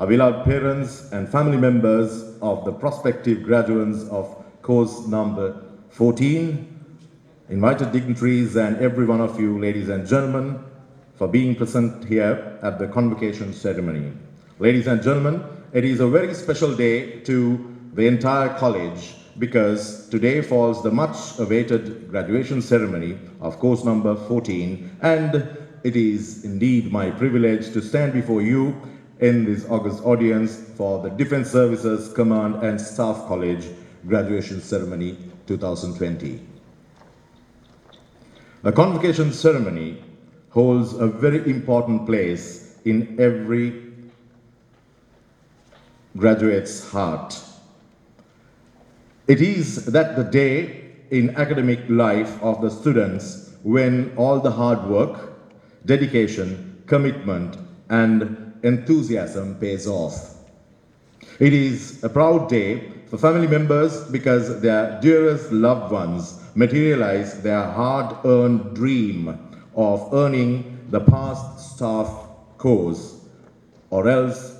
our beloved parents and family members of the prospective graduates of course number 14, invited dignitaries and every one of you, ladies and gentlemen, for being present here at the convocation ceremony. Ladies and gentlemen, it is a very special day to the entire college because today falls the much awaited graduation ceremony of course number 14, and it is indeed my privilege to stand before you in this august audience for the Defence Services Command and Staff College Graduation Ceremony 2020. The convocation ceremony holds a very important place in every graduate's heart. It is that the day in academic life of the students when all the hard work, dedication, commitment, and enthusiasm pays off. It is a proud day for family members because their dearest loved ones materialize their hard-earned dream of earning the past staff course, or else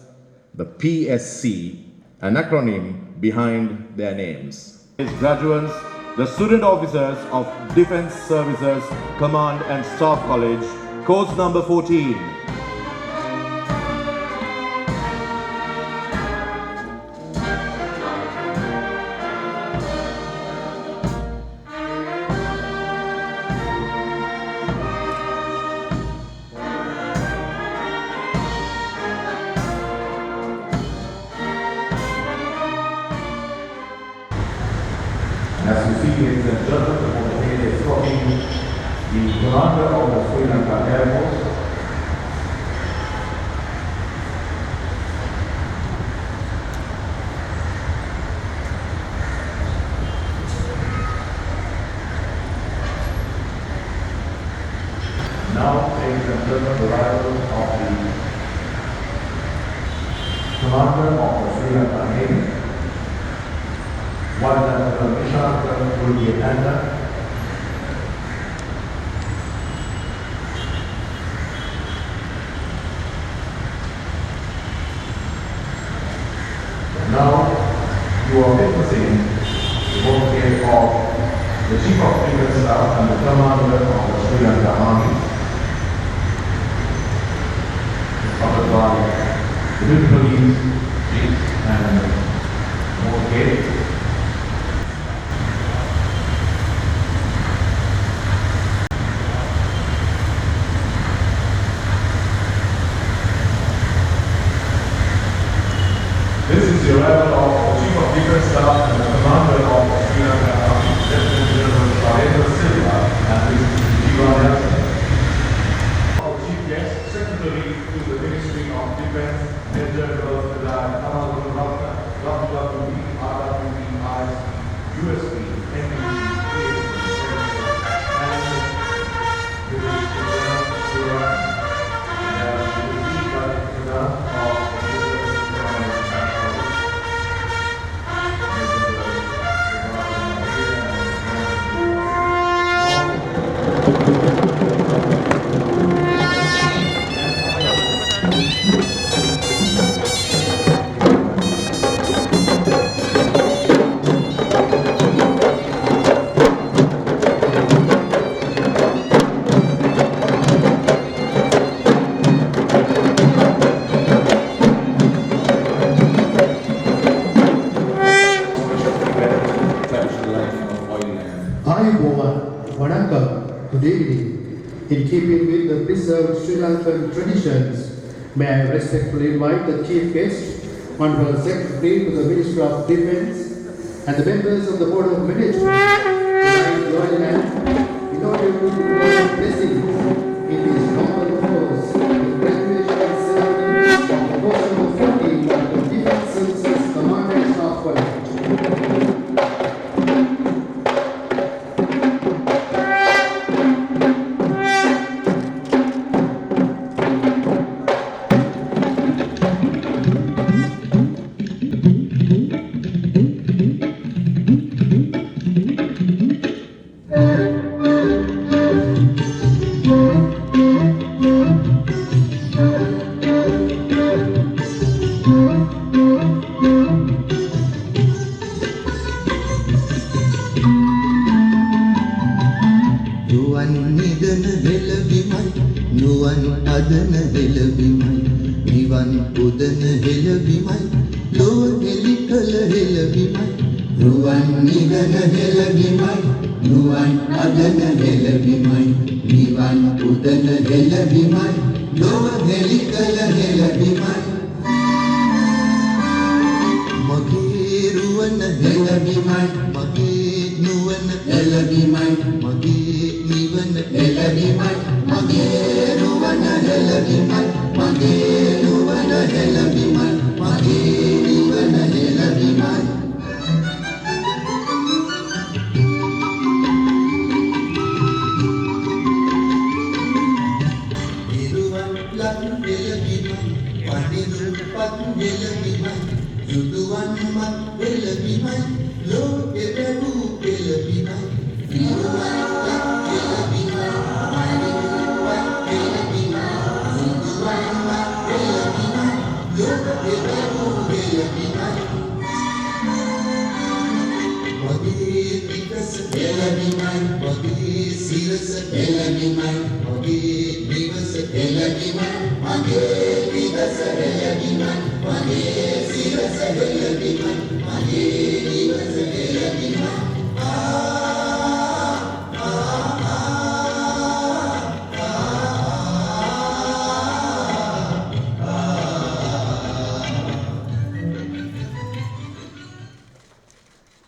the PSC, an acronym behind their names. Graduates, the student officers of Defence Services Command and Staff College, course number 14. As you see, ladies and gentlemen, the motorcade is escorting the commander of the Sri Lanka Air Force. Now, ladies and gentlemen, the arrival of the commander of the Sri Lanka Navy. One Admiral Nishanka Pulgiananda, now you are witnessing the motorcade of the Chief of Defence Staff and the Commander of the Sri Lanka Army, followed by the military chiefs and the motorcade. This is the arrival of the Chief of Defence Staff and the Commander of the Sri Lanka Army, Lieutenant General Shalendra Silva, and Mr. Jivan Yassin. Our Chief Guest, Secretary to the Ministry of Defence, Major General Kamal Ratna, WWD, RWD, ISP, USP, NBC, and the Surah, and the Good evening. In keeping with the preserved Sri Lankan traditions, may I respectfully invite the Chief Guest, Honorable Secretary to the Ministry of Defence, and the members of the Board of Management to line join hand in order to provide blessings in this noble course, the graduation ceremony of the course number 14 of the Defence Services Command and Staff College. හෙළබිමයි නුවන් අදන හෙළබිමයි නිවන් පුදන හෙළබිමයි ලෝ හෙළි කළ හෙළබිමයි රුවන් නිවන හෙළබිමයි නුවන් අදන හෙළබිමයි නිවන් පුදන හෙළබිමයි ලෝ හෙළි කළ හෙළබිමයි මගේ රුවන් හෙළබිමයි මගේ නුවණ හෙළබිමයි මගේ නිවන හෙළබිමයි මගේ රුවන් හෙළබිමයි මගේ නුවණ හෙළබිමයි මගේ නිවන හෙළබිමයි ඉරුවන් ලක් හෙළබිමයි පඩිරුපත් හෙළබිමයි යුතුවන් මත් හෙළබිමයි ලෝකෙ බැලූ හෙළබිමයි ඉරුවන් ලක් හෙළබිමයි පඩිරුපත් හෙළබිමයි යුතුවන් මත් හෙළබිමයි ලෝකෙ බැලූ හෙළබිමයි මගේ පිටස හෙළබිමයි මගේ සිරස හෙළබිමයි මගේ නිවස හෙළබිමයි මගේ පිටස හෙළබිමයි මගේ සිරස හෙළබිමයි මගේ නිවස හෙළබිමයි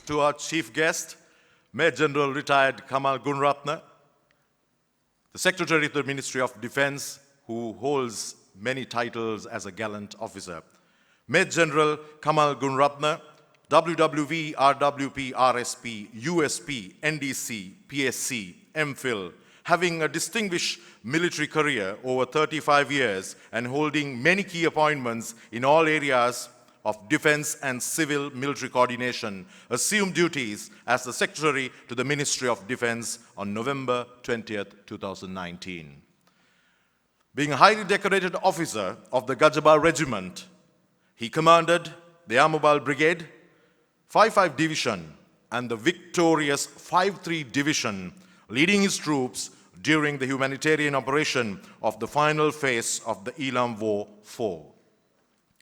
To our chief guest, Major General retired Kamal Gunaratne, the Secretary to the Ministry of Defense, who holds many titles as a gallant officer. Major General Kamal Gunaratne, WWV, RWP, RSP, USP, NDC, PSC, MPhil, having a distinguished military career over 35 years and holding many key appointments in all areas of defense and civil military coordination, assumed duties as the Secretary to the Ministry of Defense on November 20th, 2019. Being a highly decorated officer of the Gajaba Regiment, he commanded the Air Mobile Brigade, 5-5 Division, and the victorious 5-3 Division, leading his troops during the humanitarian operation of the final phase of the Elam War 4,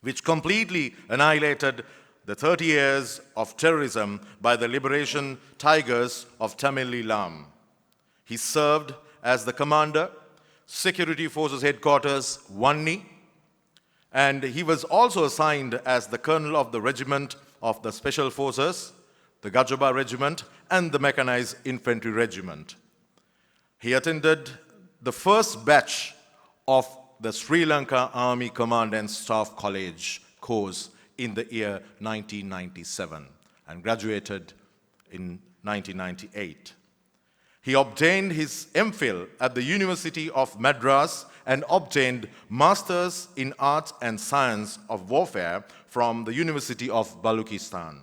which completely annihilated the 30 years of terrorism by the Liberation Tigers of Tamil Elam. He served as the commander, Security Forces Headquarters, Vanni, and he was also assigned as the colonel of the regiment of the Special Forces, the Gajaba Regiment, and the Mechanized Infantry Regiment. He attended the first batch of the Sri Lanka Army Command and Staff College course in the year 1997 and graduated in 1998. He obtained his MPhil at the University of Madras and obtained Masters in Arts and Science of Warfare from the University of Baluchistan.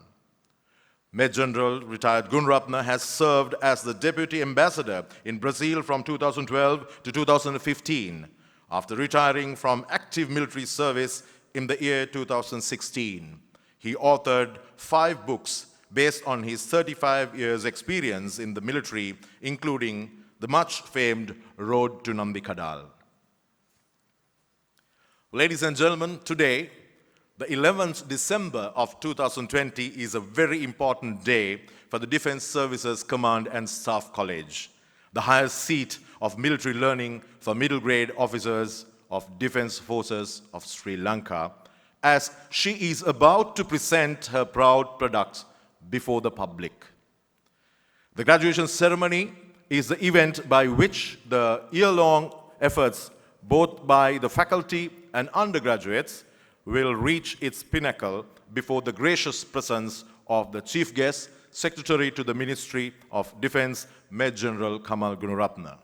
Major General retired Gunaratne has served as the Deputy Ambassador in Brazil from 2012 to 2015. After retiring from active military service in the year 2016, he authored 5 books based on his 35 years' experience in the military, including the much-famed Road to Nambikadal. Ladies and gentlemen, today, the 11th December of 2020 is a very important day for the Defense Services Command and Staff College, the highest seat of military learning for middle grade officers of Defense Forces of Sri Lanka, as she is about to present her proud products before the public. The graduation ceremony is the event by which the year-long efforts both by the faculty and undergraduates will reach its pinnacle before the gracious presence of the chief guest, Secretary to the Ministry of Defense, Major General Kamal Gunaratne.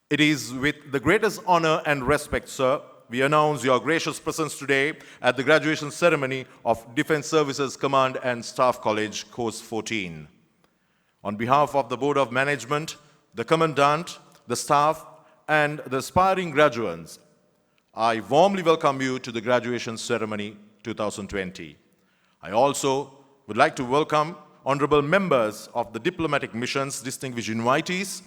It is with the greatest honor and respect, sir, we announce your gracious presence today at the graduation ceremony of Defense Services Command and Staff College, Course 14. On behalf of the Board of Management, the Commandant, the staff, and the aspiring graduates, I warmly welcome you to the graduation ceremony 2020. I also would like to welcome honorable members of the diplomatic missions, distinguished invitees,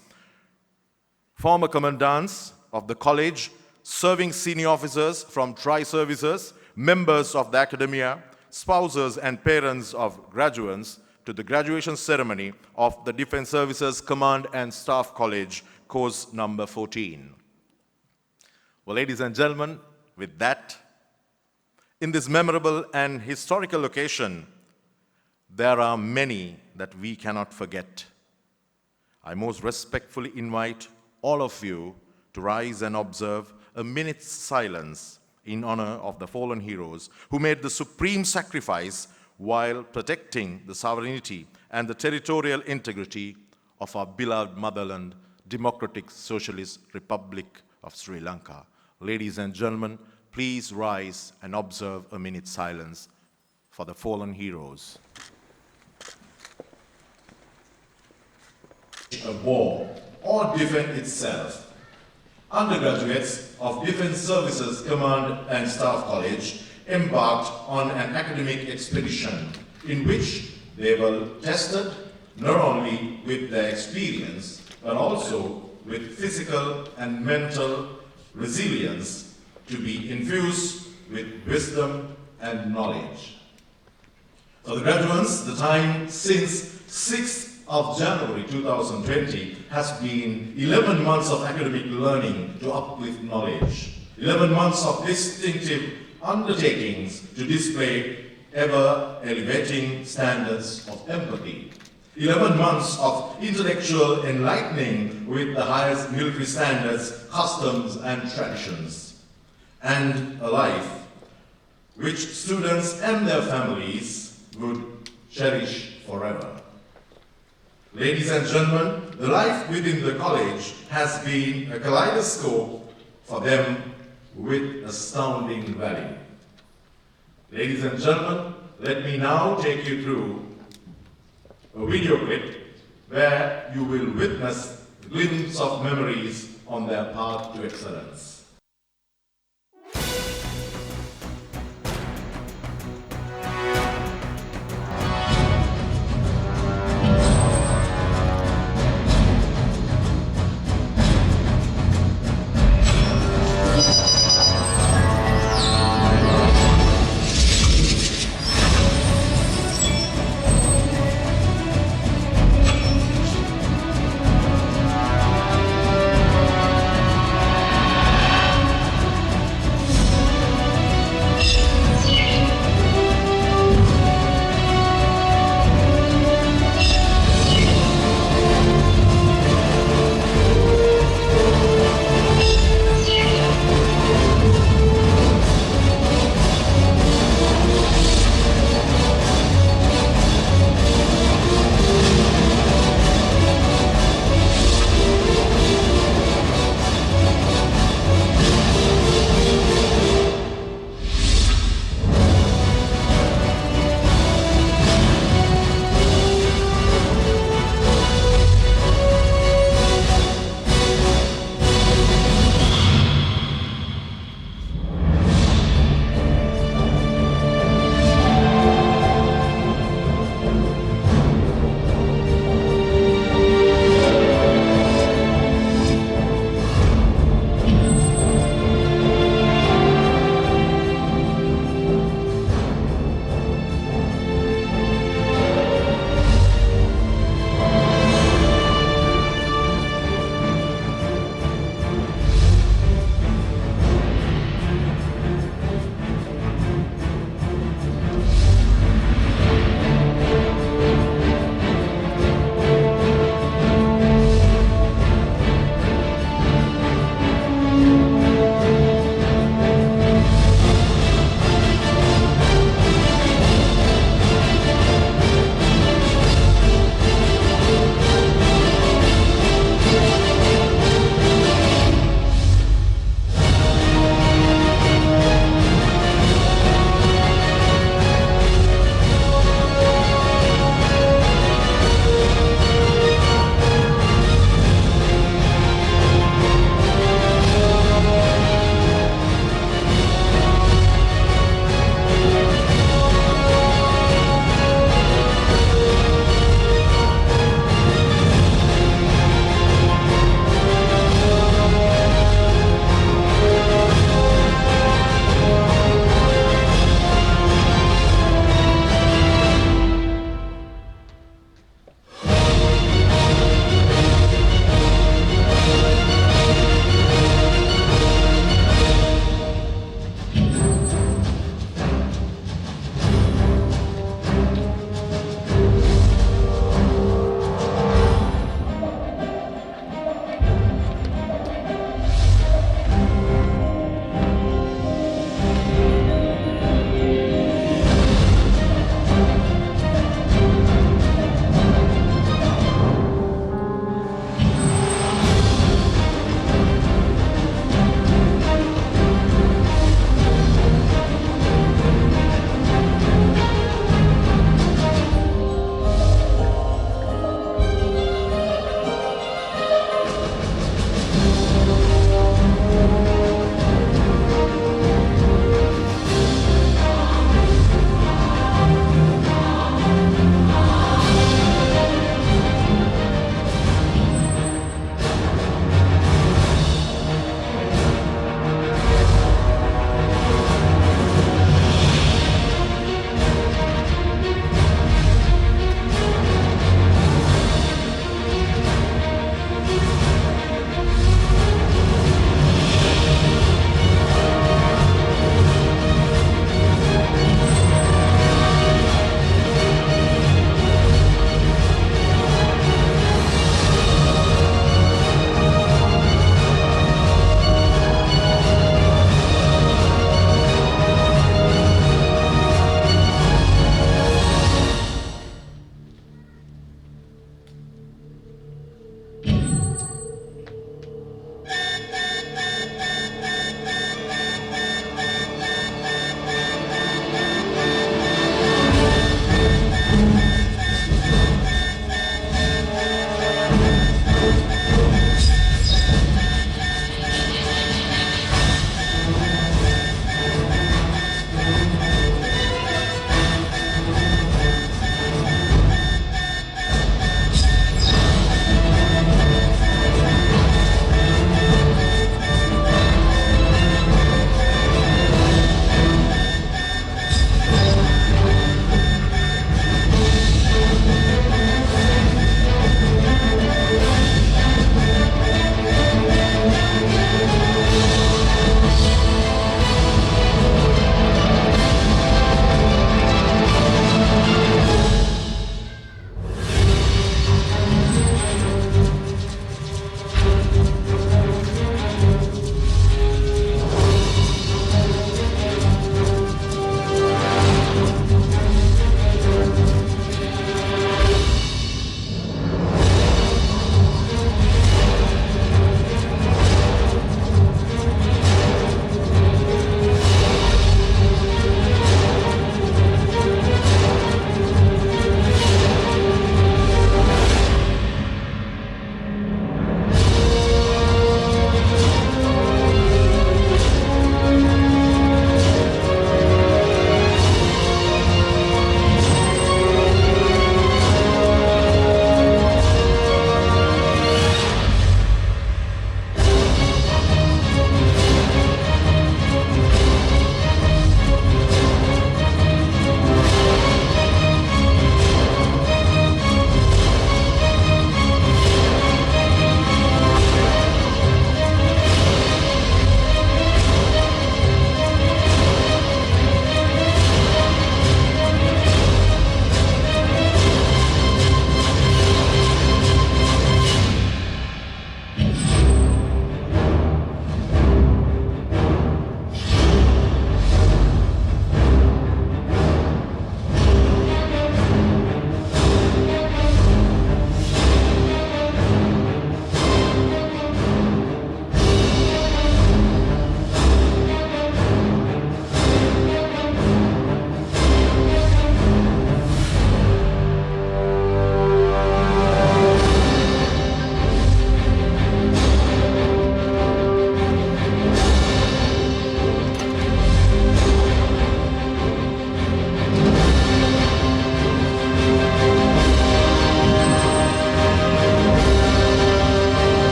former commandants of the college, serving senior officers from tri-services, members of the academia, spouses and parents of graduates, to the graduation ceremony of the Defense Services Command and Staff College, course number 14. Well, ladies and gentlemen, with that, in this memorable and historical occasion, there are many that we cannot forget. I most respectfully invite all of you to rise and observe a minute's silence in honor of the fallen heroes who made the supreme sacrifice while protecting the sovereignty and the territorial integrity of our beloved motherland, Democratic Socialist Republic of Sri Lanka. Ladies and gentlemen, please rise and observe a minute's silence for the fallen heroes. A war or defend itself. Undergraduates of Defense Services Command and Staff College embarked on an academic expedition in which they were tested not only with their experience but also with physical and mental resilience to be infused with wisdom and knowledge. For the graduates, the time since 6th of January 2020 has been 11 months of academic learning to uplift knowledge, 11 months of distinctive undertakings to display ever-elevating standards of empathy, 11 months of intellectual enlightening with the highest military standards, customs, and traditions, and a life which students and their families would cherish forever. Ladies and gentlemen, the life within the college has been a kaleidoscope for them with astounding value. Ladies and gentlemen, let me now take you through a video clip where you will witness a glimpse of memories on their path to excellence.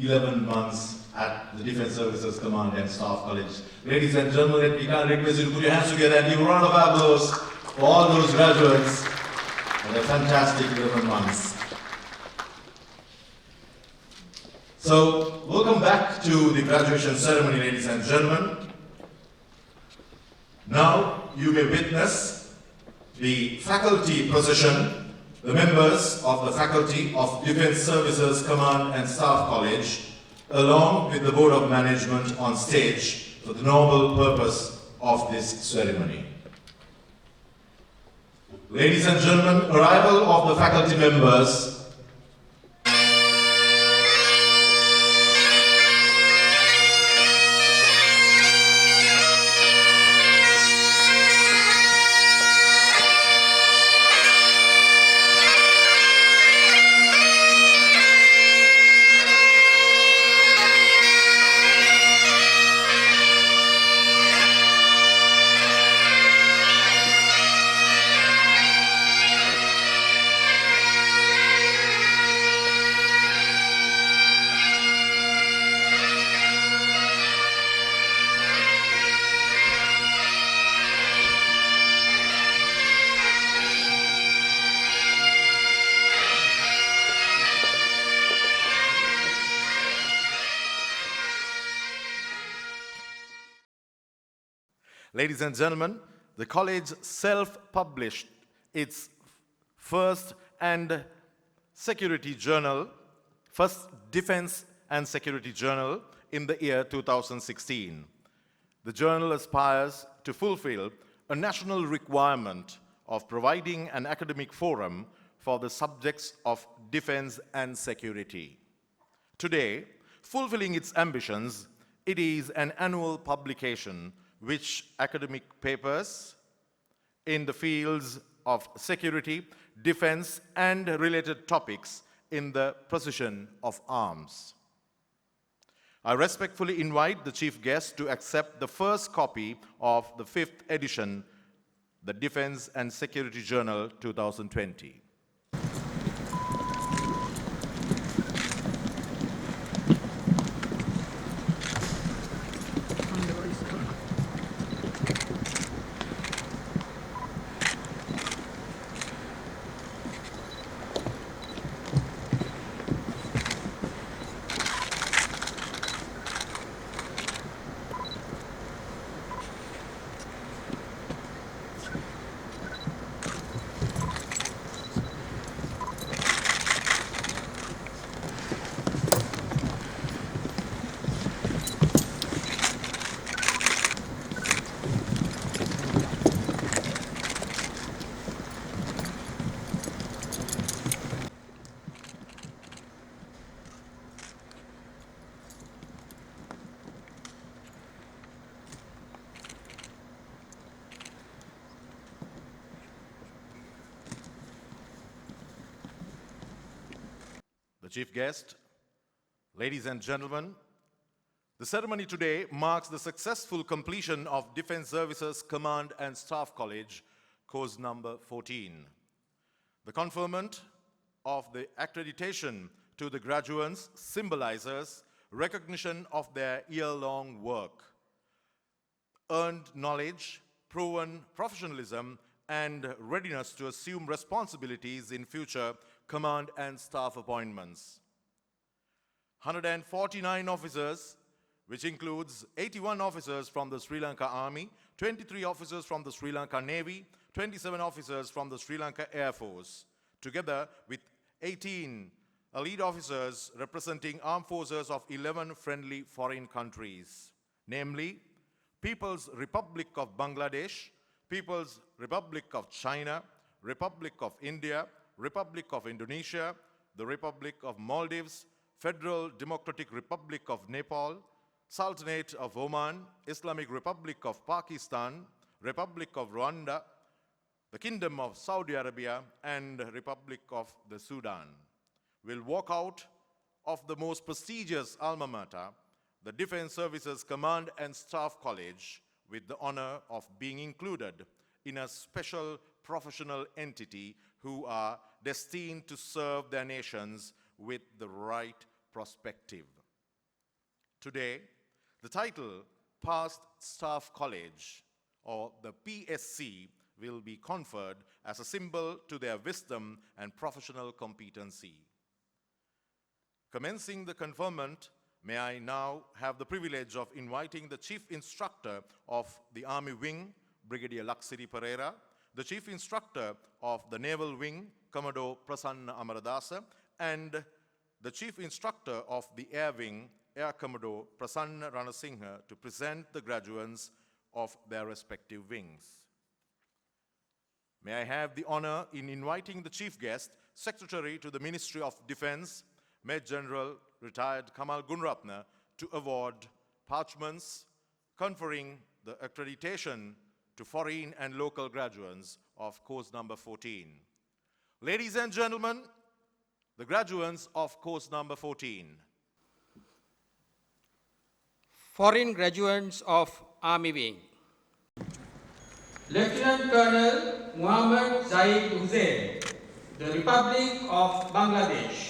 11 months at the Defense Services Command and Staff College. Ladies and gentlemen, we can request you to put your hands together and give a round of applause for all those graduates for the fantastic 11 months. So, welcome back to the graduation ceremony, ladies and gentlemen. Now, you may witness the faculty procession, the members of the Faculty of Defense Services Command and Staff College, along with the Board of Management on stage for the noble purpose of this ceremony. Ladies and gentlemen, arrival of the faculty members. Ladies and gentlemen, the college self-published its first Defense and Security Journal in the year 2016. The journal aspires to fulfill a national requirement of providing an academic forum for the subjects of defense and security. Today, fulfilling its ambitions, it is an annual publication which academic papers in the fields of security, defense, and related topics in the precision of arms. I respectfully invite the chief guest to accept the first copy of the 5th edition, the Defense and Security Journal 2020. The chief guest, ladies and gentlemen, the ceremony today marks the successful completion of Defense Services Command and Staff College, course number 14. The conferment of the accreditation to the graduates symbolizes recognition of their year-long work, earned knowledge, proven professionalism, and readiness to assume responsibilities in future command and staff appointments. 149 officers, which includes 81 officers from the Sri Lanka Army, 23 officers from the Sri Lanka Navy, 27 officers from the Sri Lanka Air Force, together with 18 elite officers representing armed forces of 11 friendly foreign countries, namely People's Republic of Bangladesh, People's Republic of China, Republic of India, Republic of Indonesia, the Republic of Maldives, Federal Democratic Republic of Nepal, Sultanate of Oman, Islamic Republic of Pakistan, Republic of Rwanda, the Kingdom of Saudi Arabia, and Republic of the Sudan will walk out of the most prestigious alma mater, the Defense Services Command and Staff College, with the honor of being included in a special professional entity who are destined to serve their nations with the right perspective. Today, the title Past Staff College, or the PSC, will be conferred as a symbol to their wisdom and professional competency. Commencing the conferment, may I now have the privilege of inviting the Chief Instructor of the Army Wing, Brigadier Laksiri Pereira, the Chief Instructor of the Naval Wing, Commodore Prasanna Amaradasa, and the Chief Instructor of the Air Wing, Air Commodore Prasanna Ranasinghe, to present the graduates of their respective wings. May I have the honor in inviting the Chief Guest, Secretary to the Ministry of Defense, Major General retired Kamal Gunratne, to award parchments conferring the accreditation to foreign and local graduates of course number 14. Ladies and gentlemen, the graduates of course number 14. Foreign graduates of Army Wing. Lieutenant Colonel Muhammad Zaid Hussain, the Republic of Bangladesh.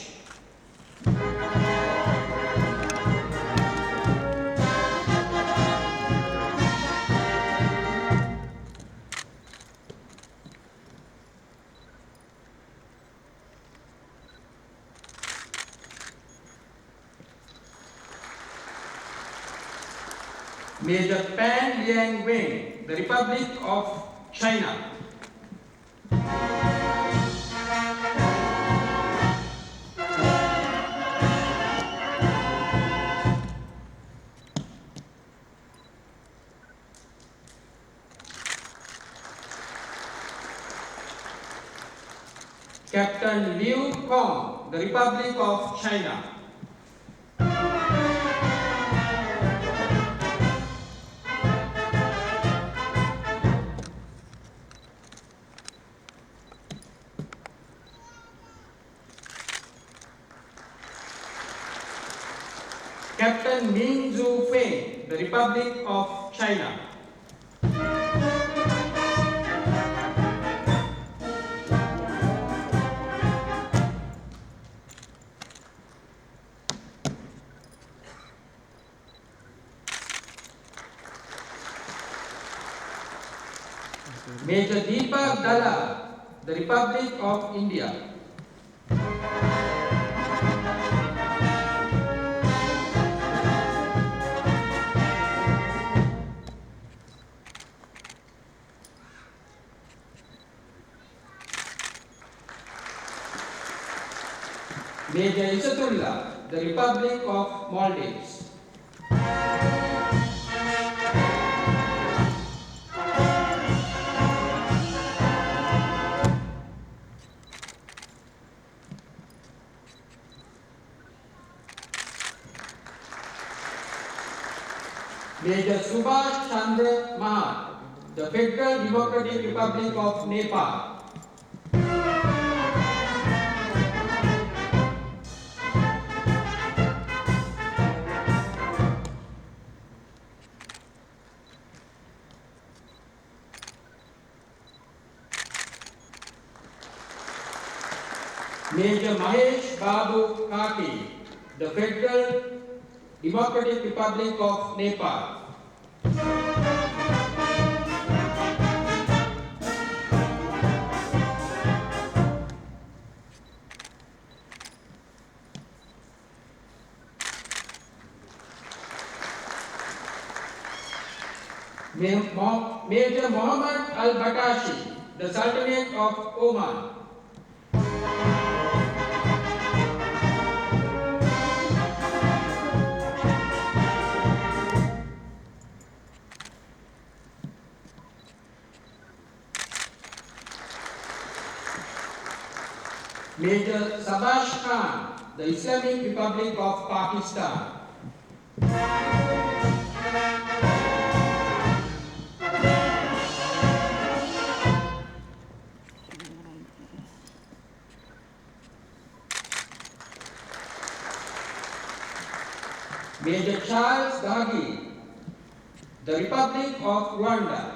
Major Pan Liang Wing, the Republic of China. Captain Liu Kong, the Republic of China. Captain Ming Zhu Feng, the Republic of China. Major Deepak Dalla, the Republic of India. Major Izzatullah, the Republic of Maldives. Major Subhash Chandra Mahar, the Federal Democratic Republic of Nepal. Major Mahesh Babu Kaki, the Federal Democratic Republic of Nepal. Major Mohammad Al-Batashi, the Sultanate of Oman. Major Sabash Khan, the Islamic Republic of Pakistan. Major Charles Gagi, the Republic of Rwanda.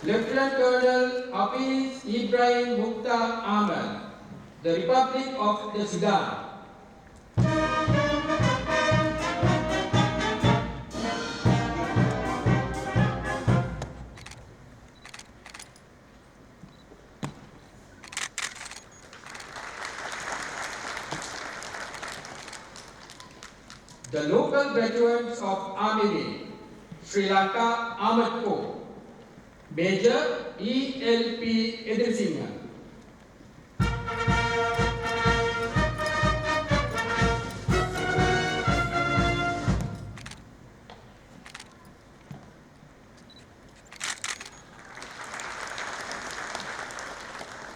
Lieutenant Colonel Hafiz Ibrahim Mukhtar Ahmed, the Republic of the Sudan. The local graduates of Army, Sri Lanka Ahmed Co, Major E.L.P. Edrisinghe.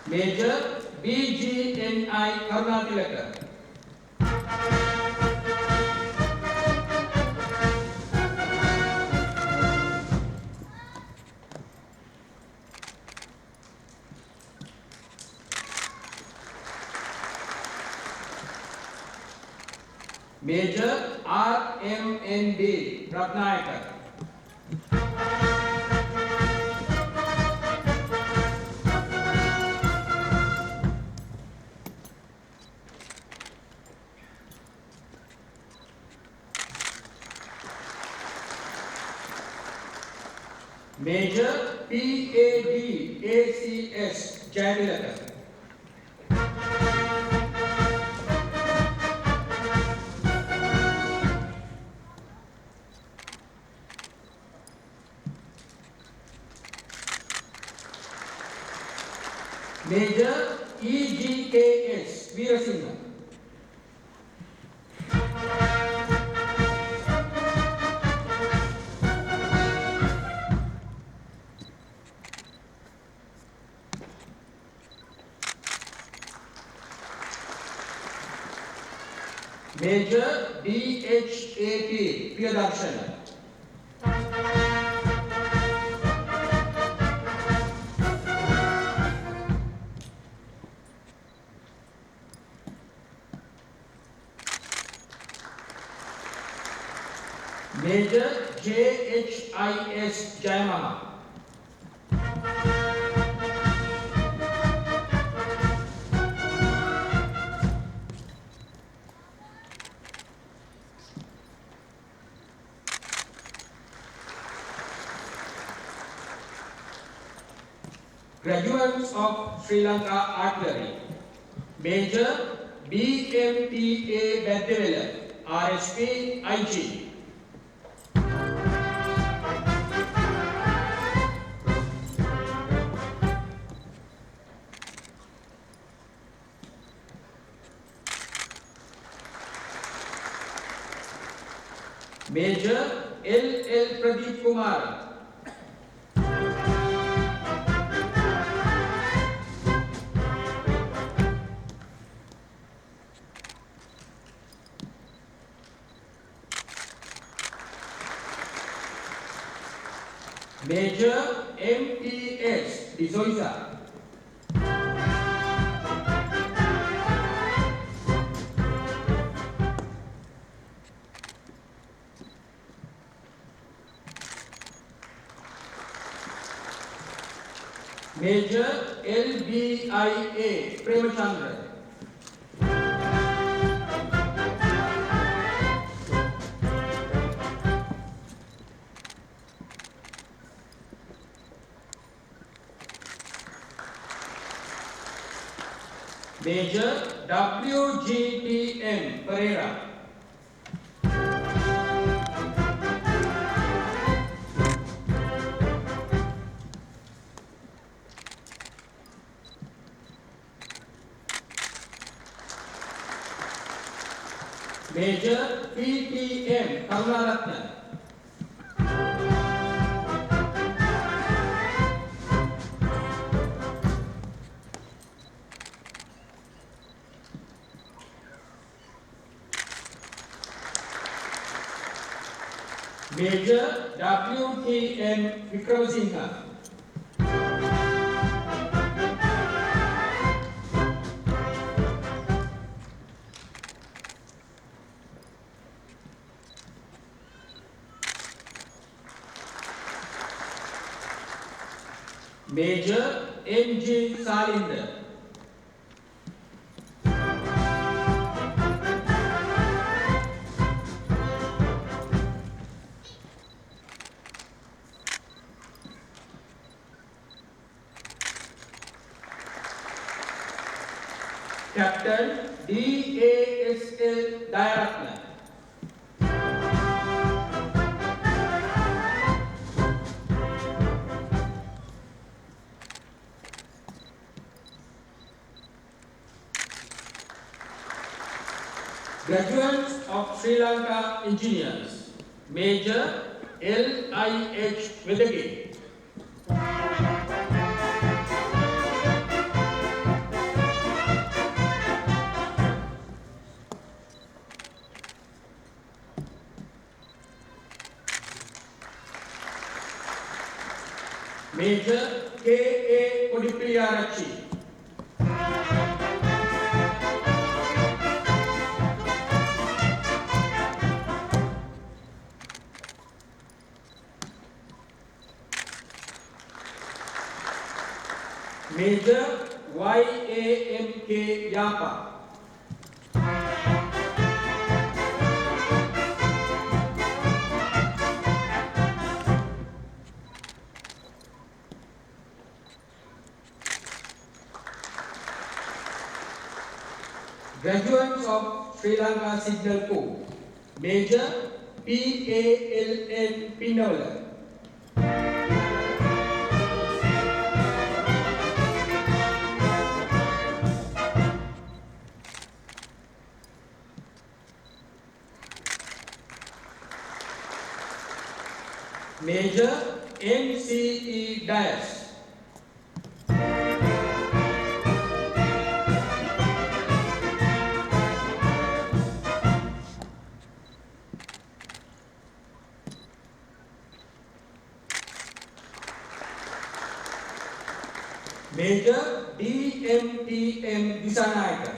Major B.G.N.I. Karunatilaka. Major R.M.N.D. Ratnayaka. Major P.A.D. A.C.S. Jayadilaka. Major E.G.K.S. Veerasinghe. Major D.H.A.P. Priyadarshana. Major J.H.I.S. Jayamaha. Graduates of Sri Lanka Artillery, Major B.M.T.A. Bedevela, RSP, IG. Major L.L. Pradeep Kumar. Major M.T.S. D'Souza. Major L.B.I.A. Premachandra. Major W.G.T.M. Pereira. Major P.T.M. Karunaratne. Major W.T.M. Vikramasinghe. Major M.G. Salinder. Captain D.A.S.L. Dayaratna. Graduates of Sri Lanka Engineers, Major L.I.H. Wedagate. Major K.A. Kodipiyarachi. Major Y.A.M.K. Yapa. Graduates of Sri Lanka Signal Corps, Major P.A.L.N. Pinola. Major N.C.E. Dias. Major D.M.T.M. Disanayaka.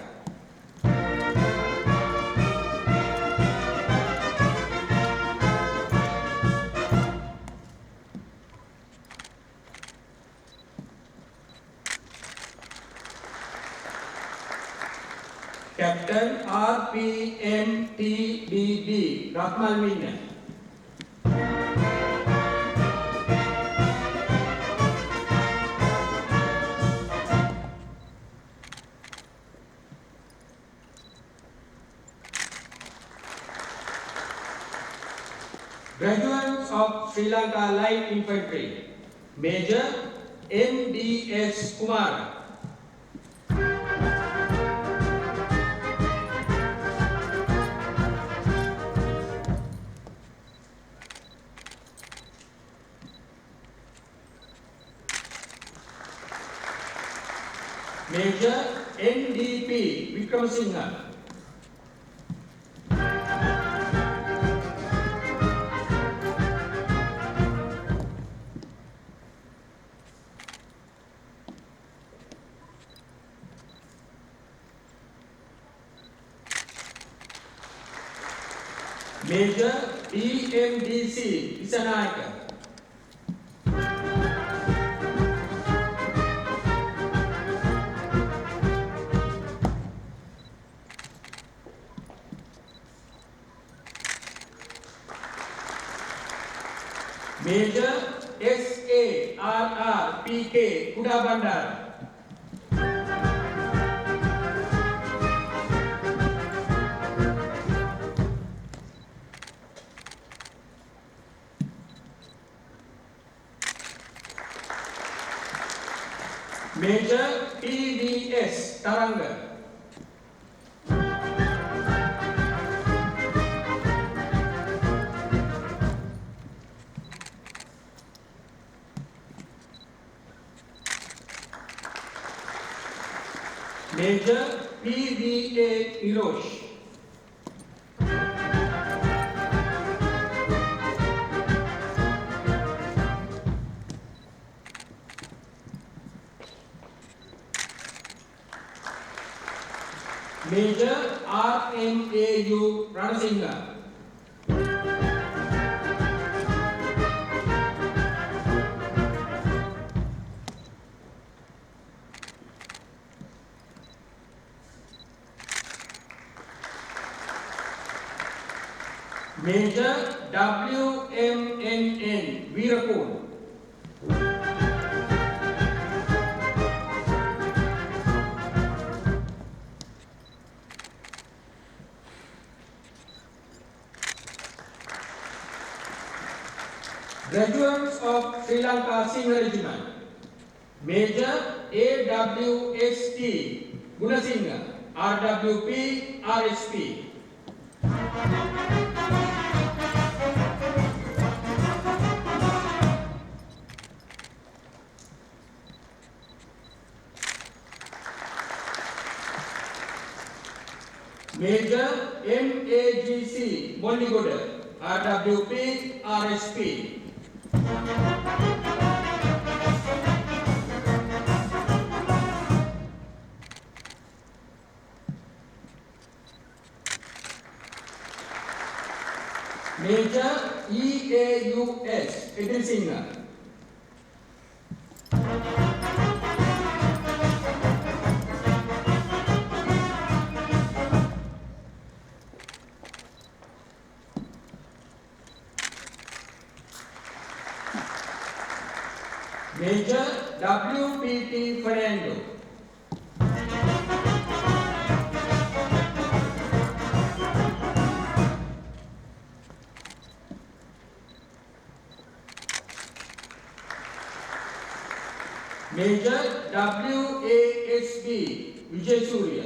Captain R.P.M.T.D.B. Rahmal Mina. Graduates of Sri Lanka Light Infantry, Major N.D.S. Kumar. Major N.D.P. Vikramasinghe. Major D.M.D.C. Disanayaka. Major S.A.R.R.P.K. Kudabandar. Major P.D.S. Taranga. Major P.V.A. Hirosh. Major R.M.A.U. Ranasinghe. Major WMNN Veerapun. Graduates of Sri Lanka Senior Regiment, Major AWST Gunasinghe, RWP, RSP. Major MAGC Mondigoda, RWP, RSP. Major EAUS Edilsinghe. Major WPT Fernando. Major WASB Vijay Surya.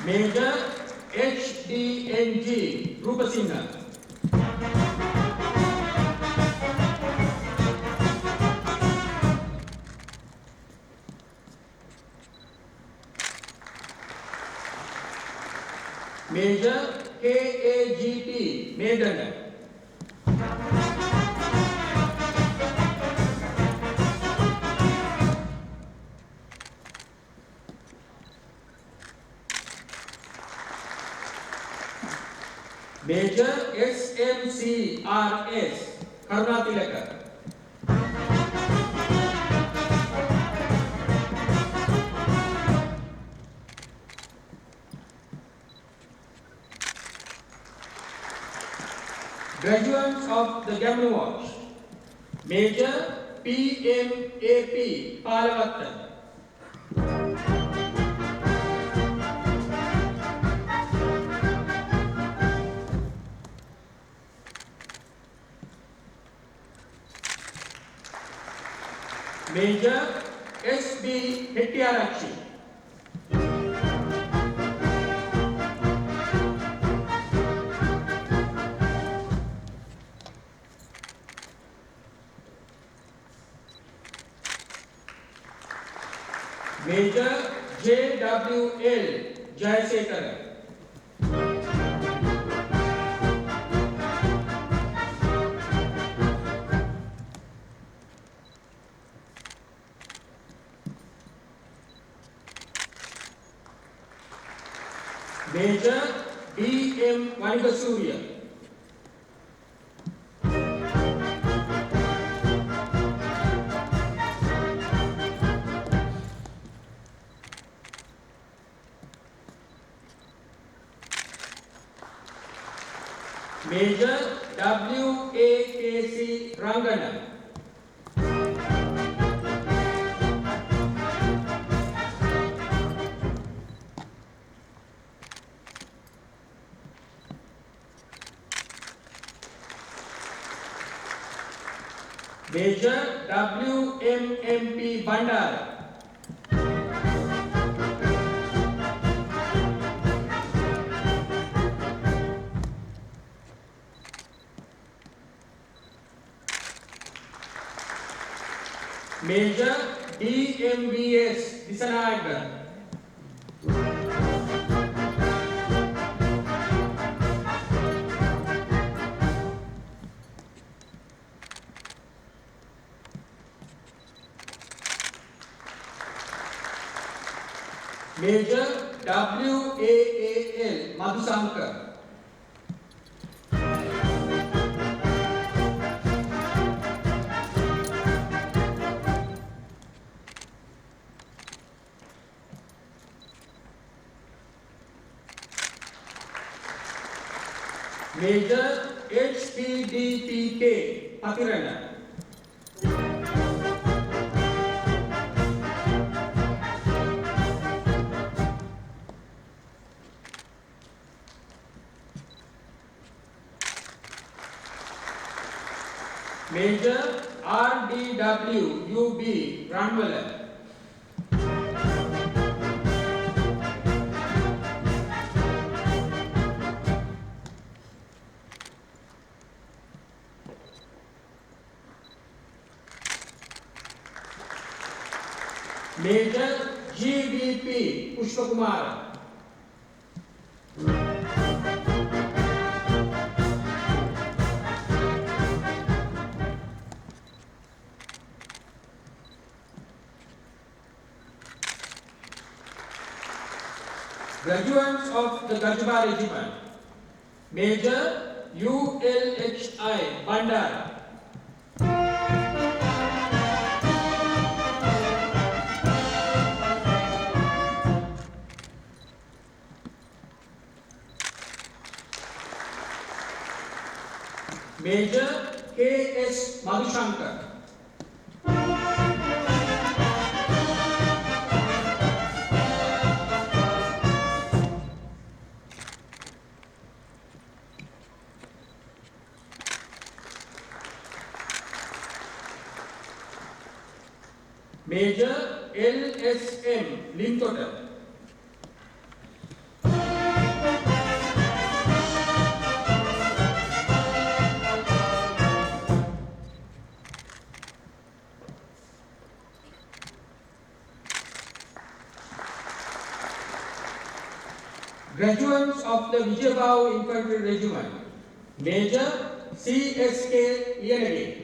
Major HDNG Rupasinghe. Major KAGT Medana. Major SMCRS Karunatilaka. Graduates of the Gamma Watch, Major PMAP Palavatta. Major SB Hettiarakshi. Major JWL Jayasekara. Major DM Vanibasuriya. Major WAKC Rangana. Major WMMP Bandara. Major DMVS Disanayaga. Major WAAL Madhusankar. Major HPDPK Patirana. Major RDW UB Ranwala. Major GVP Pushpakumar. Graduates of the Gajba Regiment. Major ULHI Bandara. Major KS Madhushankar. Major LSM Lintotter. Graduates of the Vijayabau Infantry Regiment. Major CSK Yanagi.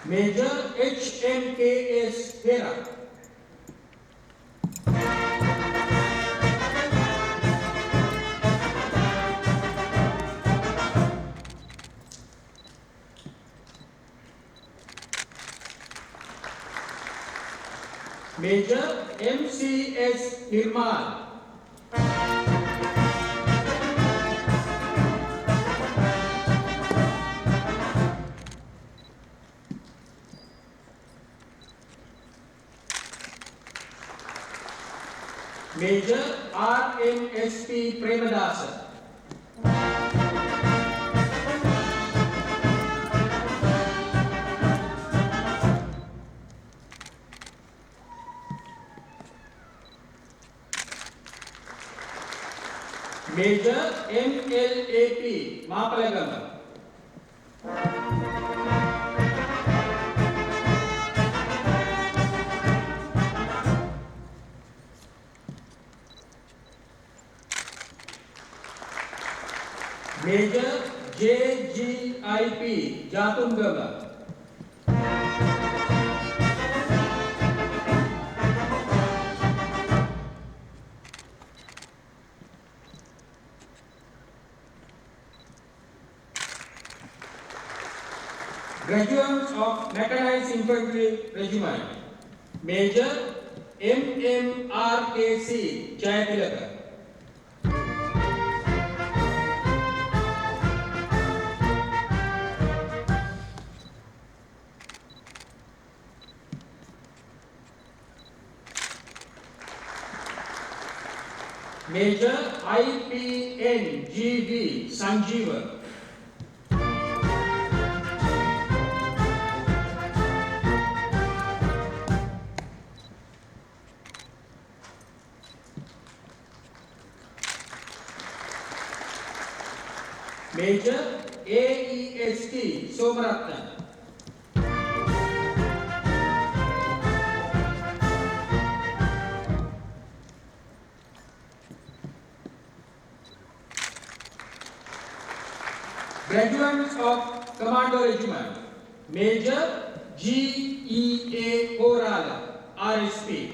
Major HMKS Hera. Major MCS Nirmal. Major RMSP Premadasa. Major MLAP Mapalagama. Major JGIP Jatungama. Graduates of Mechanized Infantry Regiment. Major MMRAC Jayatilaka. Major IPNGV Sanjeeva. Major AEST Somaratna. Graduates of Commando Regiment. Major GEA Orala, RSP.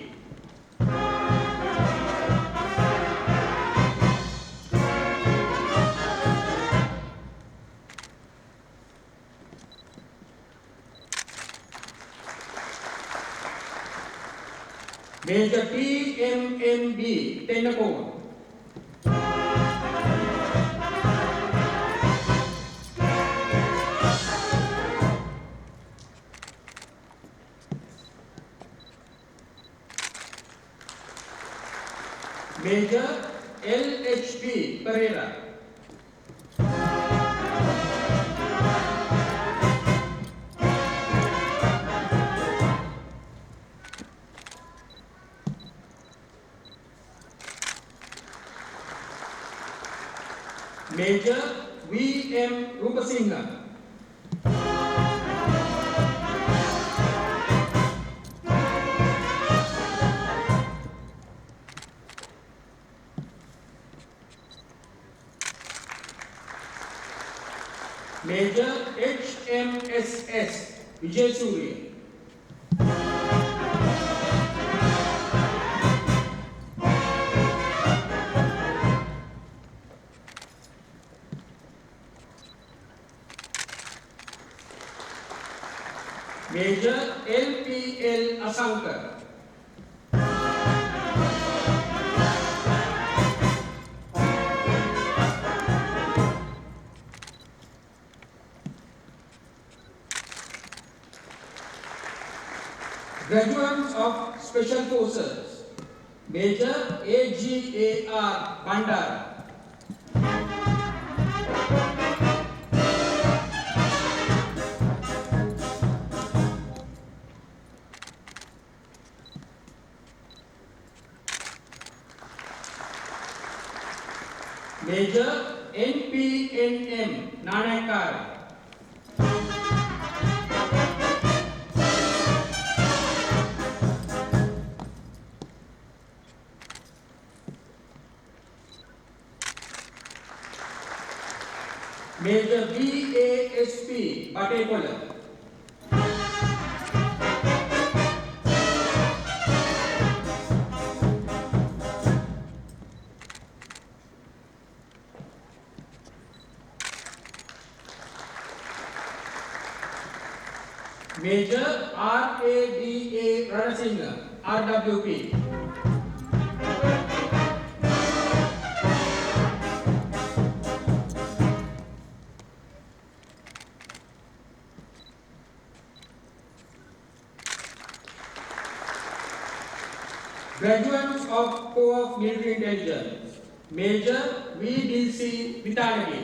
Major TMMB Tennakoon. Major LHP Pereira. Major VM Rupasinghe. Major HMSS Vijay Surya. Major LPL Asankar. Graduates of Special Forces, Major AGAR Bandara. Major NPNM Nanakar. Major BASP Batekola. Major RADA Ranasinghe, RWP. Graduates of Corps of Military Intelligence, Major VDC Vitanagi.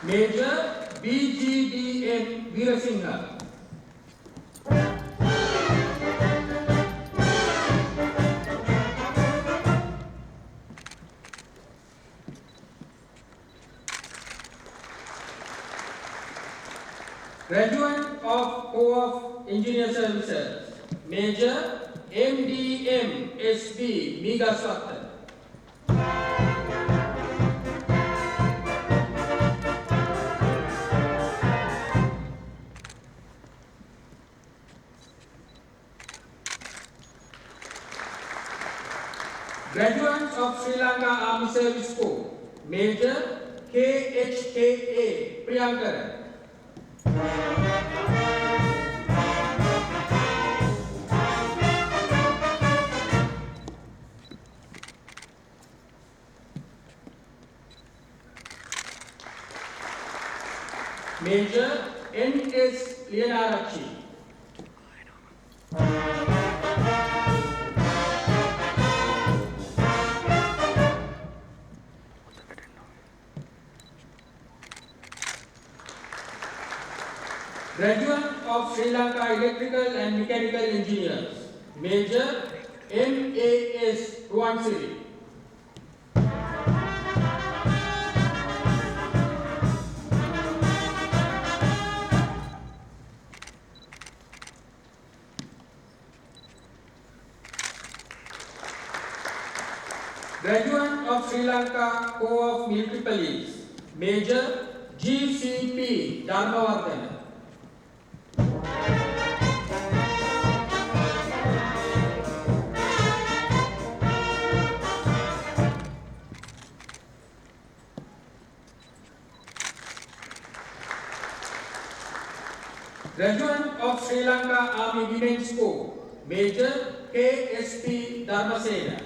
Major BGDM Veerasinghe. Graduate of Corps of Engineer Services, Major MDM SB Megaswat. Graduates of Sri Lanka Army Service Corps, Major KHKA Priyankara. Major N.S. Lianarachi. Graduate of Sri Lanka Electrical and Mechanical Engineers, Major M.A.S. Ruansiri. Graduate of Sri Lanka Corps of Military Police, Major GCP Dharmawardena. Graduate of Sri Lanka Army Women's School, Major KSP Dharmasena.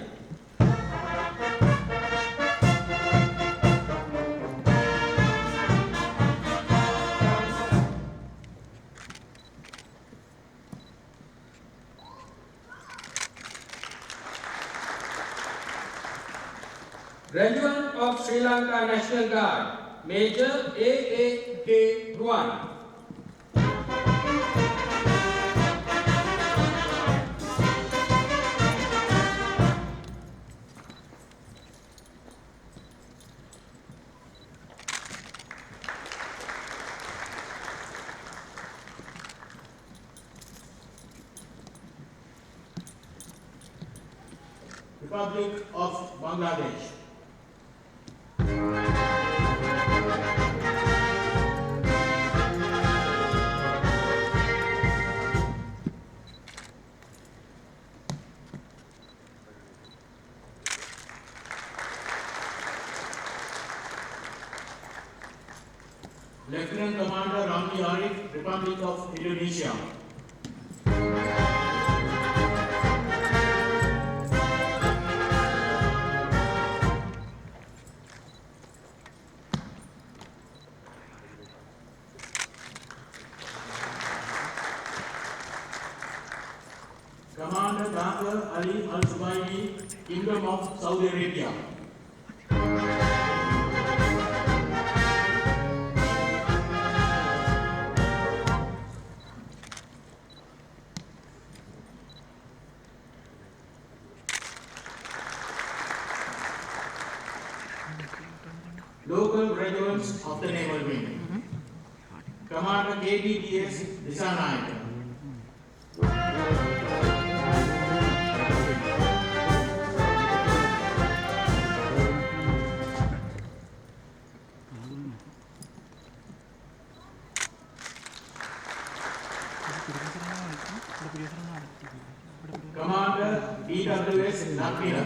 Graduate of Sri Lanka National Guard, Major AAK Ruan. Republic of Bangladesh. Lieutenant Commander Ramli Arif, Republic of Indonesia. Commander Dr. Ali Al Zubaidi, Kingdom of Saudi Arabia. Local graduates of the Naval Wing. Commander KBDS Disanayak. Commander DWS Lakpina.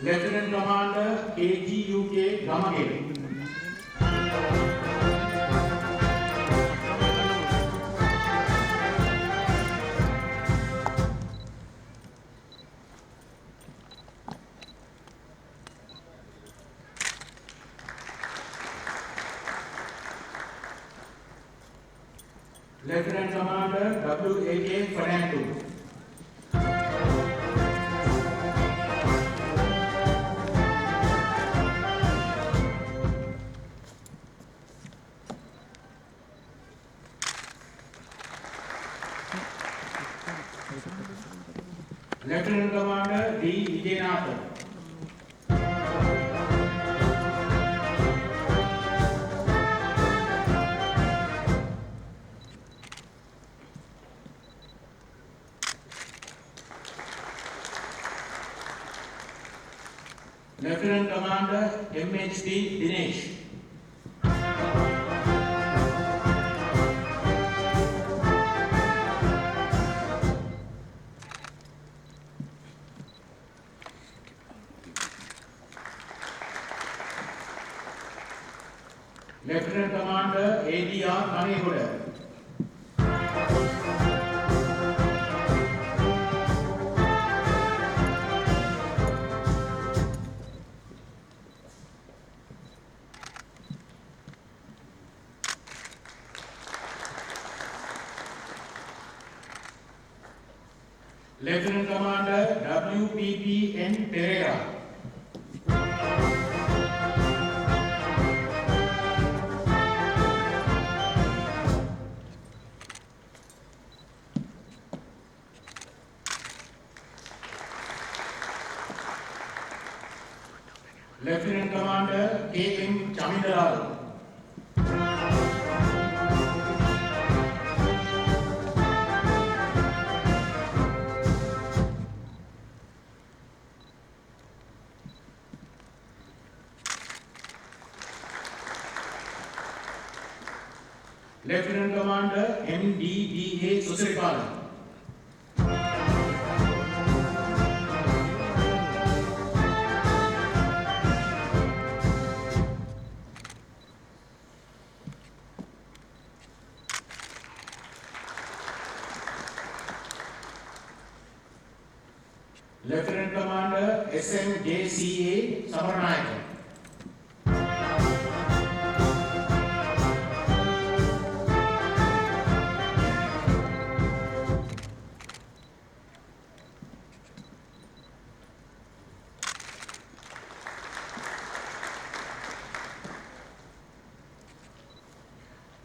Lieutenant Commander KGUK Gamagere. Lieutenant Commander WAK Fernando. Lieutenant Commander D. Vijayanathan. Lieutenant Commander MHD Dinesh. Lieutenant Commander ADR Kanegoda. Lieutenant Commander WPPN Pereira. Lieutenant Commander KM Chamindaral. Lieutenant Commander MDDA Susirikalan. Lieutenant Commander SMJCA Samaranayakan.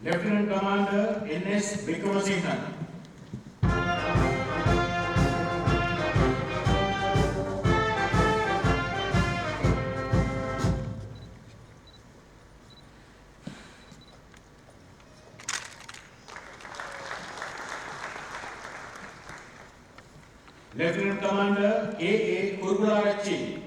Lieutenant Commander NS Vikramasinghe. Lieutenant Commander A.A. Kurgularachi.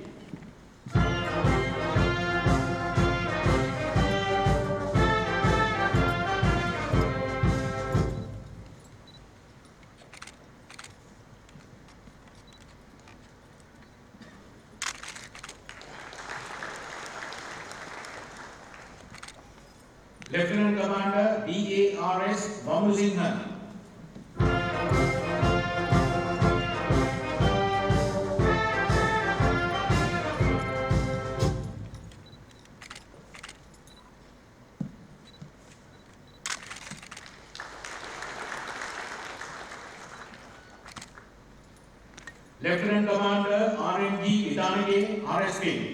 Lieutenant Commander D.A.R.S. Vamusinghe. Lieutenant Commander R.M.G. Vidanage, RSP.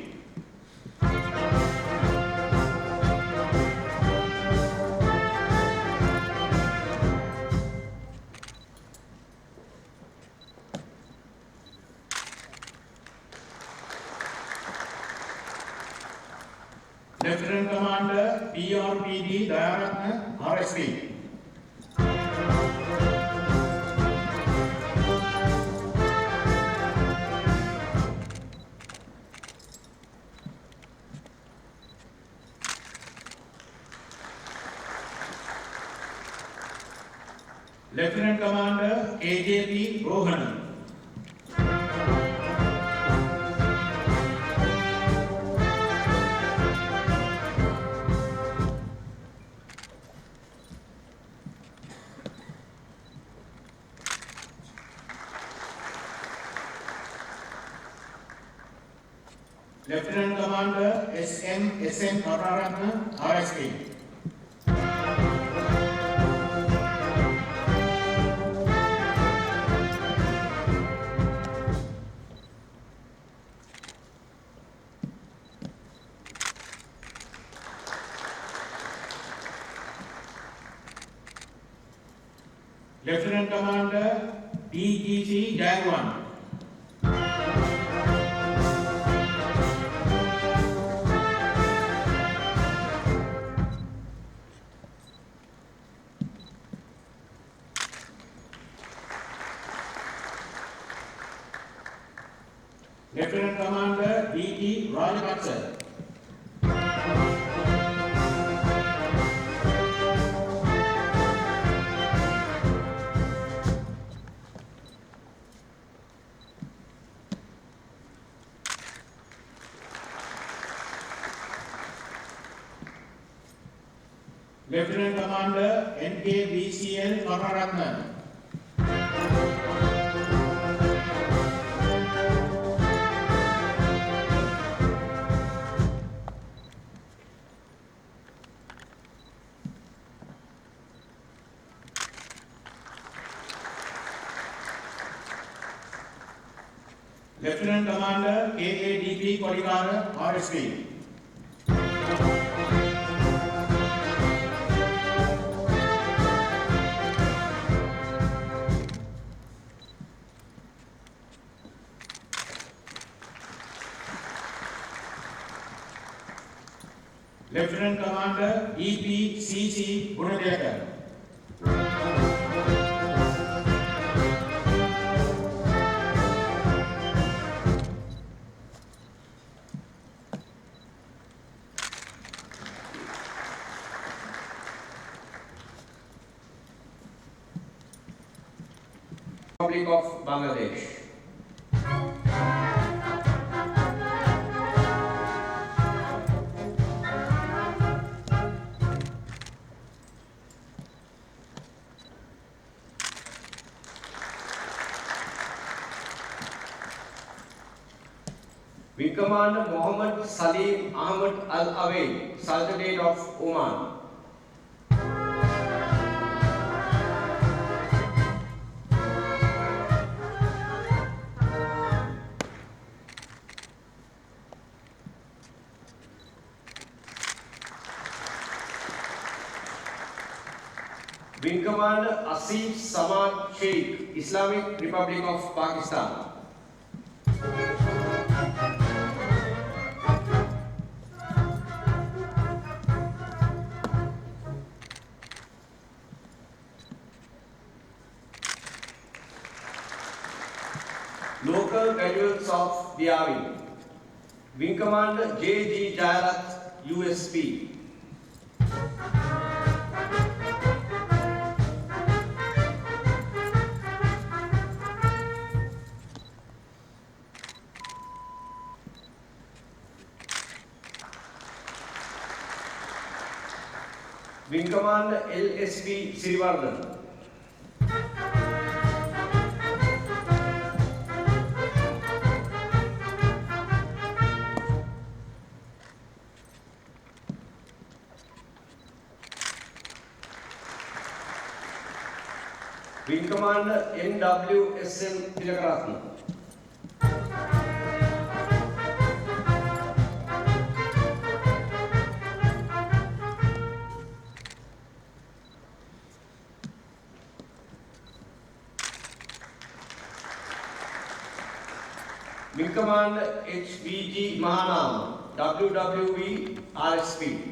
Lieutenant Commander PRPD Dayaratna, RSP. Lieutenant Commander KJP Rohan. Lieutenant Commander SM Kararatna, RSP. Lieutenant Commander DGC Jagwan. Lieutenant Commander D.T. Rajapaksa. Lieutenant Commander NKVCL Kararatna. Lieutenant Commander KADP Kodikara, RSP. Lieutenant Commander EPCC Gunadekar. Republic of Bangladesh. Wing Commander Mohammed Salim Ahmed Al Awaid, Sultanate of Oman. Wing Commander Asif Samad Sheikh, Islamic Republic of Pakistan. Local graduates of the Army. Wing Commander J.G. Jayarath, USP. Wing Commander LSP Srivardhan. Wing Commander NWSM Tilakaratne. Wing Commander HVG Mahanam, WWE RSP.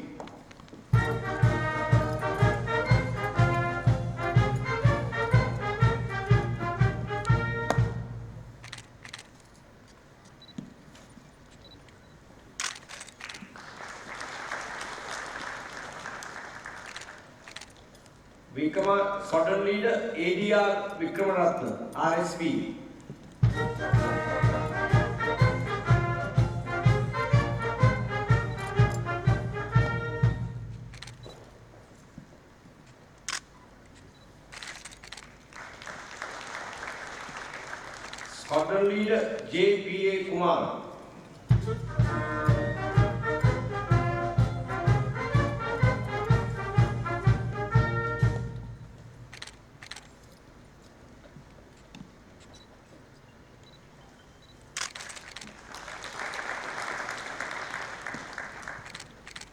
Wing Commander Squadron Leader ADR Vikramaratne, RSP. Squadron Leader J.P.A. Kumar.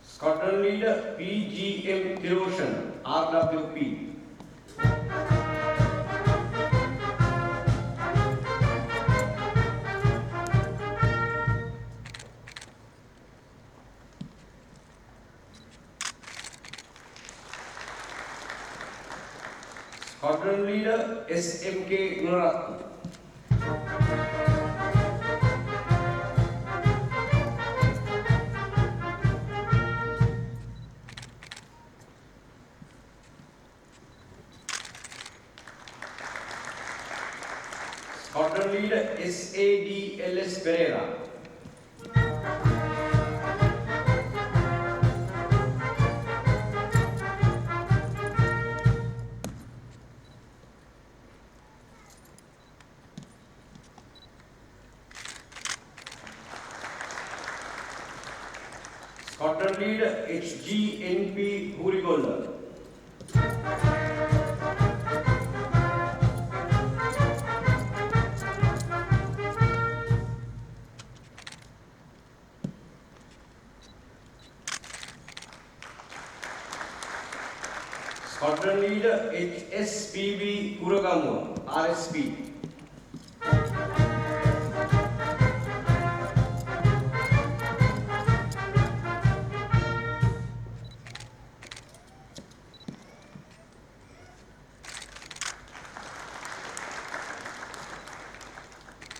Squadron Leader P.G.M. Tiroshan, RWP. Squadron Leader SMK Gunaratne. Squadron Leader SADLS Pereira. Squadron Leader HGNP Hurigolla. Squadron Leader HSPB Kuragamu, RSP.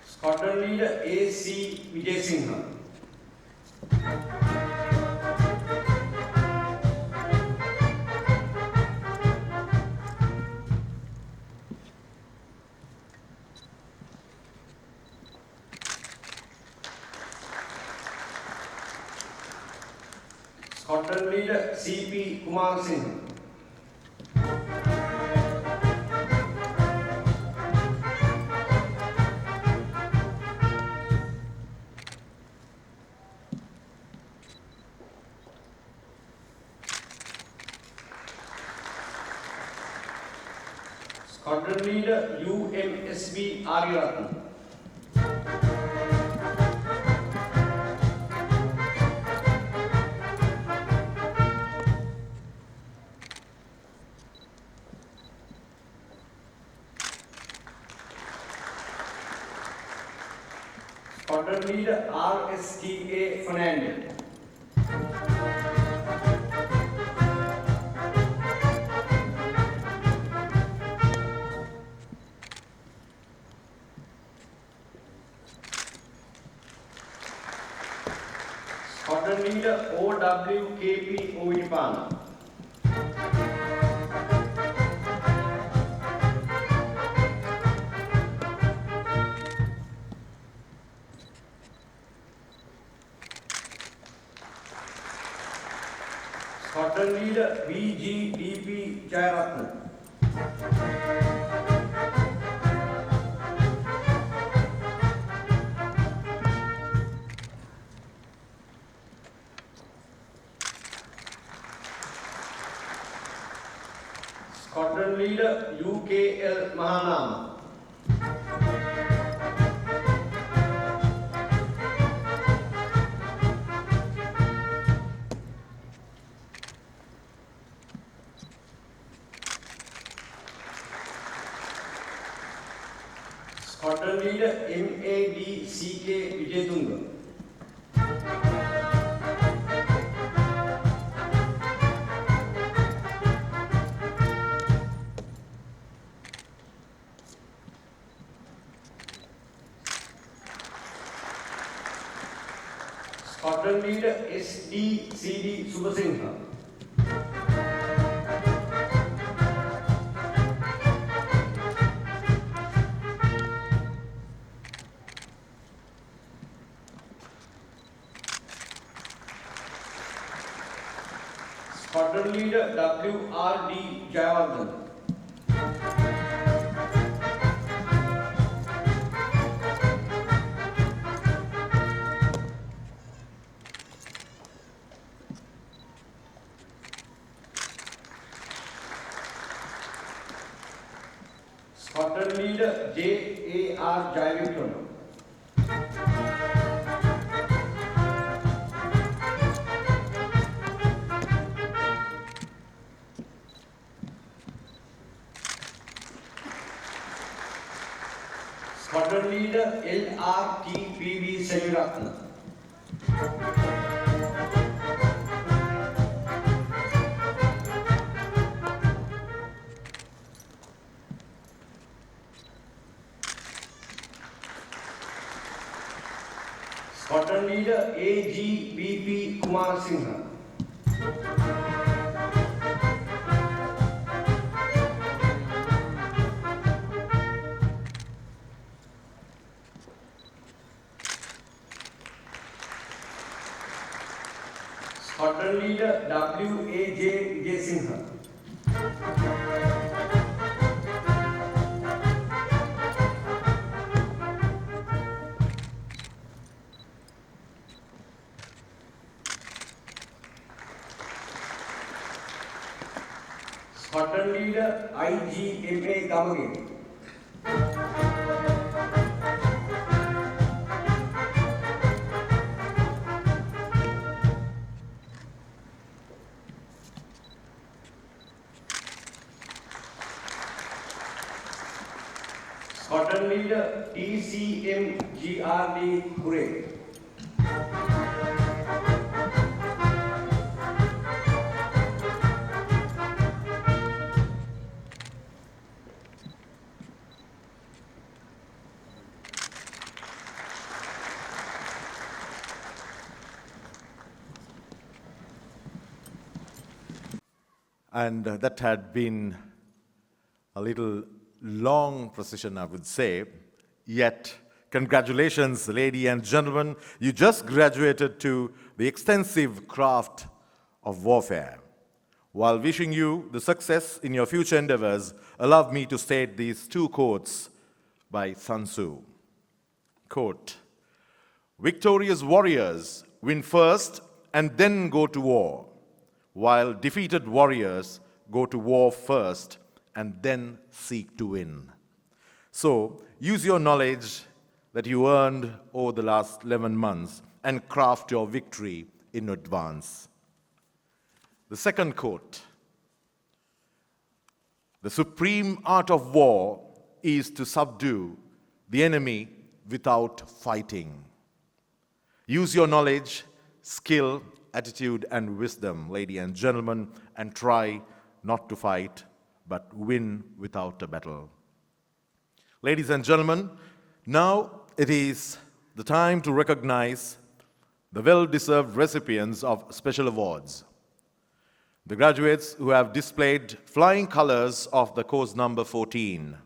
Squadron Leader AC Vijay Singha. Squadron Leader C.P. Kumar Singh. Squadron Leader UMSB Ariyaratne. Squadron Leader RSTA Fernandez. Squadron Leader OWKP Ovidipan. Squadron Leader VGDP Jayaratne. Squadron Leader UKL Mahanama. Squadron Leader MADCK Vijayatunga. Squadron Leader SDCD Subhasingha. Squadron Leader WRD Jayawardhan. Squadron Leader JAR Jayavitran. Squadron Leader LRTPV Seviratna. Squadron Leader AGBP Kumar Singha. Squadron Leader WAJ Vijay Singha. Squadron Leader IGMA Gamage. Squadron Leader TCM GRD Kure. And that had been a little long procession, I would say. Yet, congratulations, ladies and gentlemen. You just graduated to the extensive craft of warfare. While wishing you the success in your future endeavors, allow me to state these two quotes by Sun Tzu. Quote, "Victorious warriors win first and then go to war, while defeated warriors go to war first and then seek to win." So, use your knowledge that you earned over the last 11 months and craft your victory in advance. The second quote, "The supreme art of war is to subdue the enemy without fighting." Use your knowledge, skill, attitude, and wisdom, ladies and gentlemen, and try not to fight, but win without a battle. Ladies and gentlemen, now it is the time to recognize the well-deserved recipients of special awards. The graduates who have displayed flying colors of the course number 14,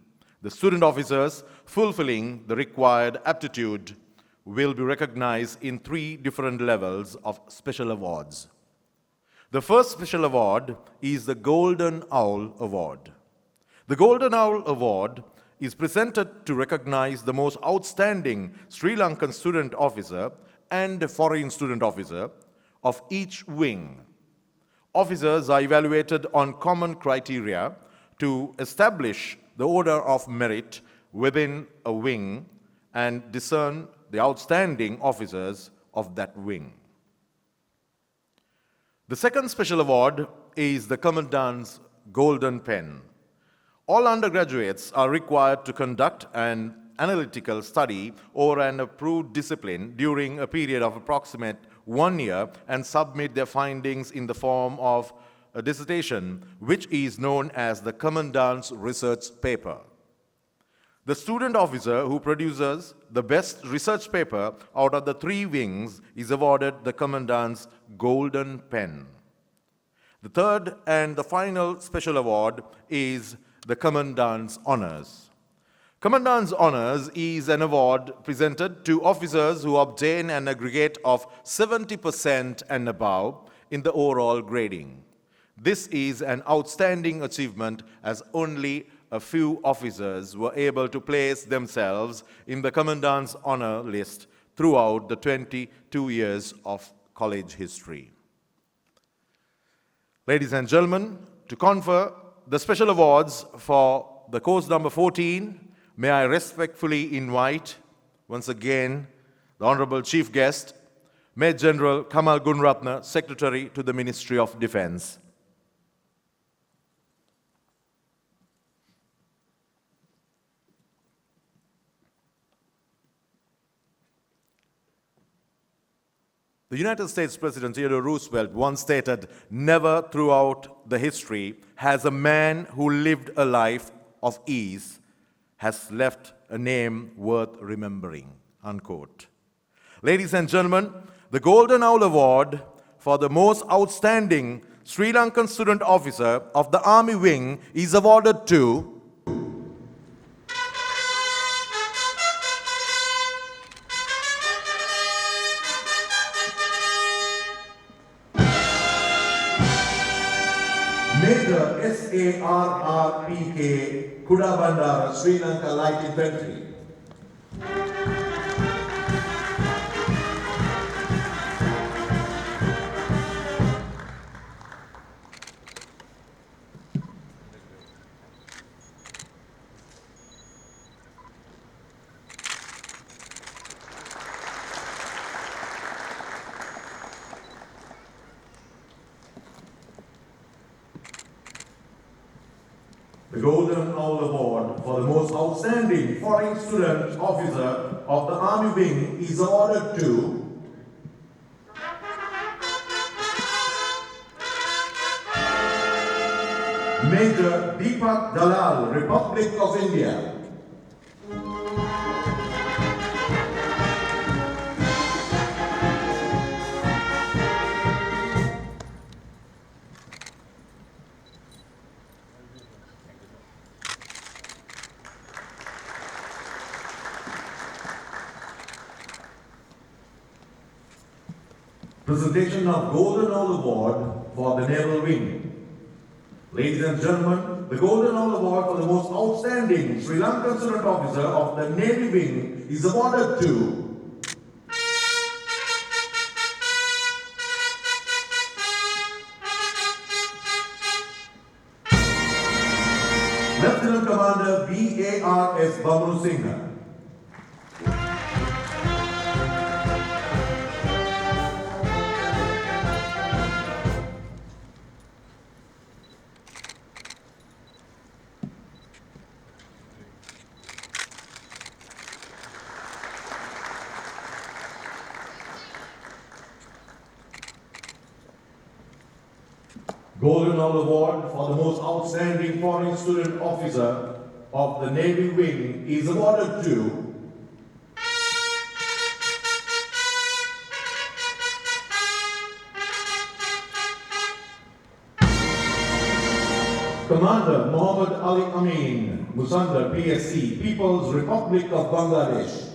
the student officers fulfilling the required aptitude, will be recognized in 3 different levels of special awards. The first special award is the Golden Owl Award. The Golden Owl Award is presented to recognize the most outstanding Sri Lankan student officer and foreign student officer of each wing. Officers are evaluated on common criteria to establish the order of merit within a wing and discern the outstanding officers of that wing. The second special award is the Commandant's Golden Pen. All undergraduates are required to conduct an analytical study or an approved discipline during a period of approximate 1 year and submit their findings in the form of a dissertation, which is known as the Commandant's Research Paper. The student officer who produces the best research paper out of the 3 wings is awarded the Commandant's Golden Pen. The third and the final special award is the Commandant's Honors. Commandant's Honors is an award presented to officers who obtain an aggregate of 70% and above in the overall grading. This is an outstanding achievement, as only a few officers were able to place themselves in the Commandant's Honor list throughout the 22 years of college history. Ladies and gentlemen, to confer the special awards for the course number 14, may I respectfully invite, once again, the Honorable Chief Guest, Major General Kamal Gunratna, Secretary to the Ministry of Defense. The United States President Theodore Roosevelt once stated, "Never throughout the history has a man who lived a life of ease has left a name worth remembering," unquote. Ladies and gentlemen, the Golden Owl Award for the most outstanding Sri Lankan student officer of the Army Wing is awarded to Major SARRPK Kudabandara, Sri Lanka Light Infantry. The Golden Owl Award for the most outstanding foreign student officer of the Army Wing is awarded to Major Deepak Dalal, Republic of India. Presentation of Golden Owl Award for the Naval Wing. Ladies and gentlemen, the Golden Owl Award for the most outstanding Sri Lankan student officer of the Navy Wing is awarded to Lieutenant Commander B.A.R.S. Bamru Singh. Golden Owl Award for the most outstanding foreign student officer of the Navy Wing is awarded to Commander Muhammad Ali Amin, Musandar PSC, People's Republic of Bangladesh.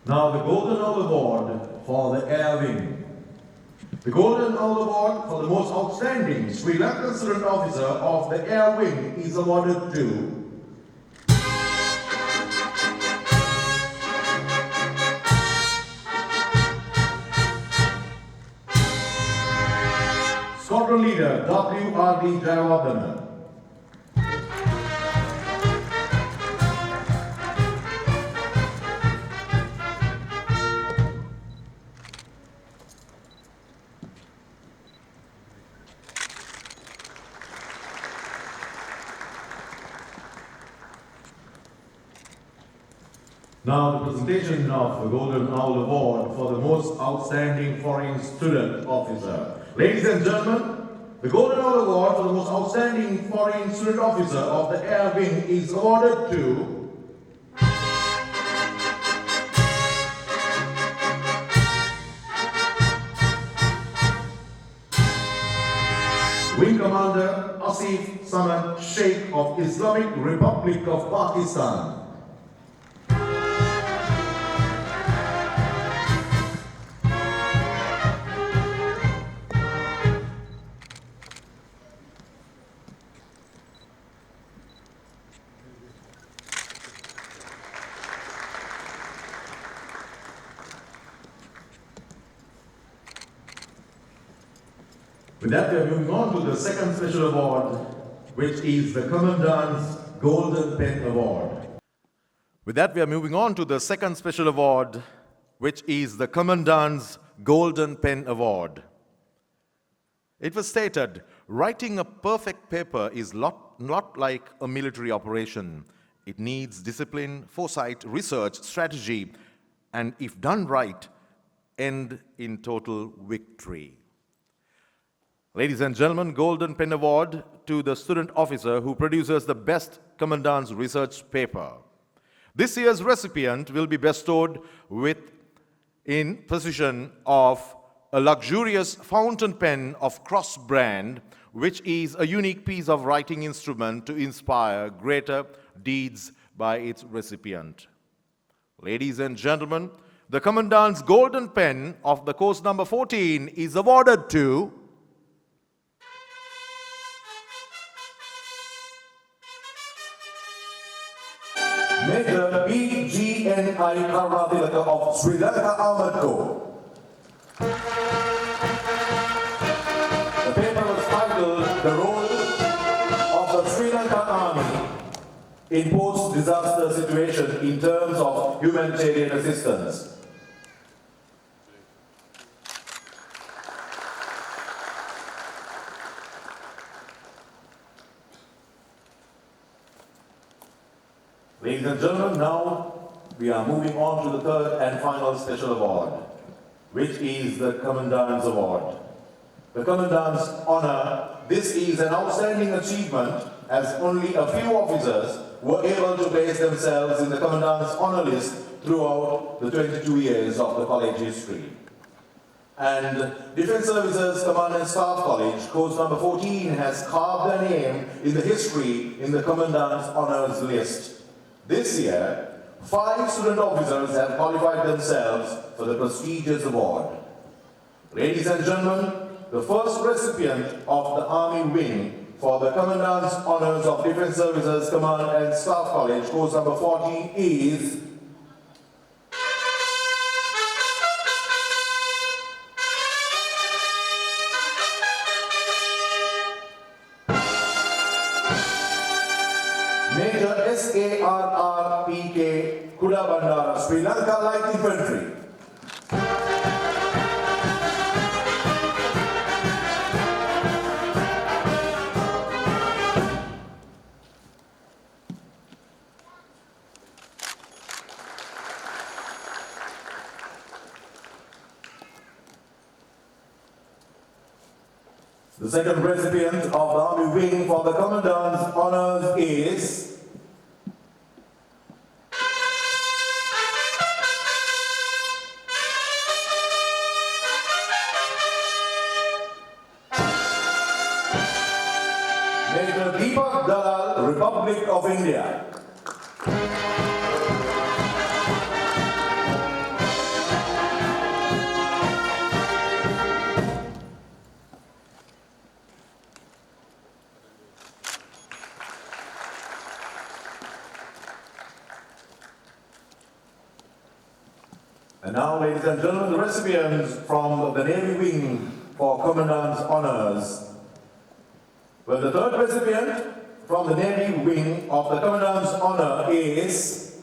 Now the Golden Owl Award for the Air Wing. The Golden Owl Award for the most outstanding Sri Lankan student officer of the Air Wing is awarded to Squadron Leader W.R.D. Jayawardena. Now the presentation of the Golden Owl Award for the most outstanding foreign student officer. Ladies and gentlemen, the Golden Owl Award for the most outstanding foreign student officer of the Air Wing is awarded to Wing Commander Asif Samad Sheikh of Islamic Republic of Pakistan. With that, we are moving on to the second special award, which is the Commandant's Golden Pen Award. With that, we are moving on to the second special award, which is the Commandant's Golden Pen Award. It was stated, writing a perfect paper is not like a military operation. It needs discipline, foresight, research, strategy, and if done right, end in total victory. Ladies and gentlemen, Golden Pen Award to the student officer who produces the best Commandant's research paper. This year's recipient will be bestowed with in possession of a luxurious fountain pen of Cross brand, which is a unique piece of writing instrument to inspire greater deeds by its recipient. Ladies and gentlemen, the Commandant's Golden Pen of the course number 14 is awarded to Major B.G.N.I. Karmatilaka of Sri Lanka Armored Corps. The paper was titled The Role of the Sri Lanka Army in Post-Disaster Situation in Terms of Humanitarian Assistance. Ladies and gentlemen, now we are moving on to the third and final special award, which is the Commandant's Award. The Commandant's Honor, this is an outstanding achievement as only a few officers were able to place themselves in the Commandant's Honor list throughout the 22 years of the college history. And Defence Services Command and Staff College, course number 14, has carved their name in the history in the Commandant's Honours list. This year, 5 student officers have qualified themselves for the prestigious award. Ladies and gentlemen, the first recipient of the Army Wing for the Commandant's Honours of Defence Services Command and Staff College, course number 14, is Major SARRPK Kudabandara, Sri Lanka Light Infantry. The second recipient of the Army Wing for the Commandant's Honours is Major Deepak Dalal, Republic of India. And now, ladies and gentlemen, the recipients from the Navy Wing for Commandant's Honours. Well, the third recipient from the Navy Wing of the Commandant's Honour is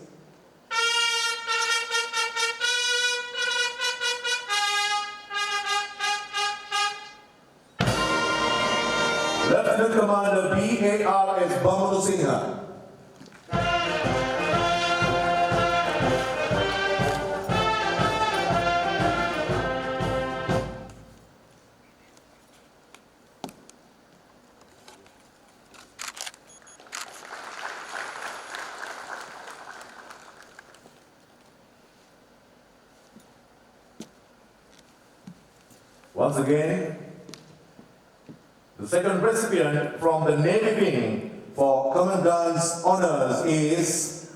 Lieutenant Commander B.A.R.S. Bamulu Singha. Once again, the second recipient from the Navy Wing for Commandant's Honours is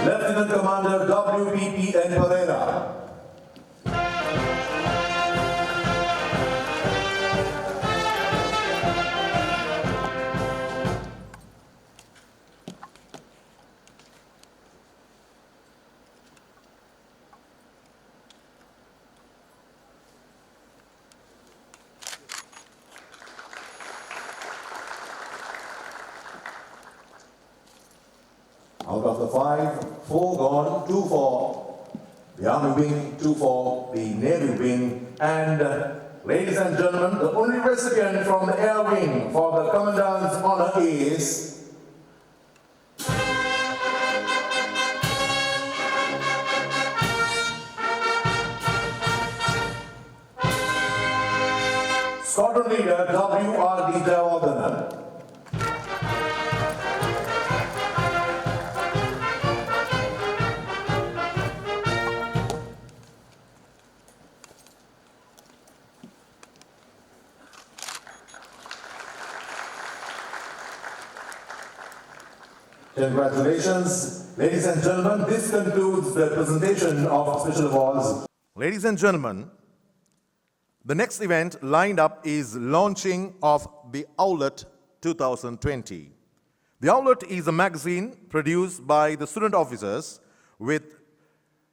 Lieutenant Commander W.P.P.N. Pereira. Out of the 5, 4 gone, 2 for the Army Wing, 2 for the Navy Wing, and ladies and gentlemen, the only recipient from the Air Wing for the Commandant's Honour is Squadron Leader W.R.D. Jayawardena. Congratulations. Ladies and gentlemen, this concludes the presentation of Special Awards. Ladies and gentlemen, the next event lined up is launching of the Owlet 2020. The Owlet is a magazine produced by the student officers with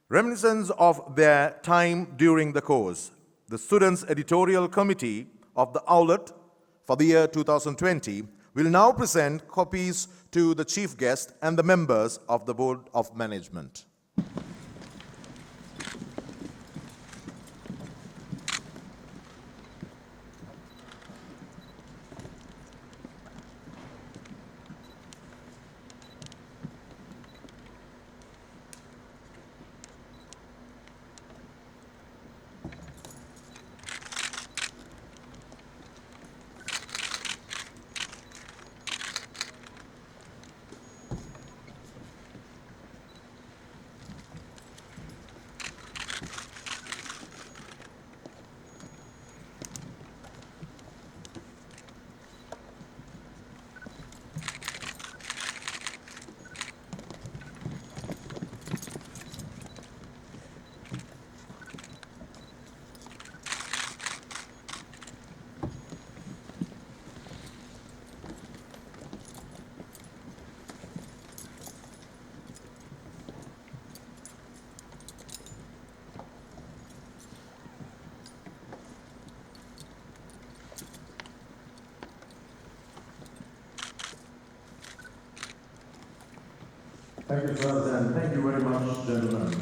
reminiscence of their time during the course. The students' editorial committee of the Owlet for the year 2020 will now present copies to the chief guest and the members of the Board of Management. Thank you, sir, and thank you very much, gentlemen.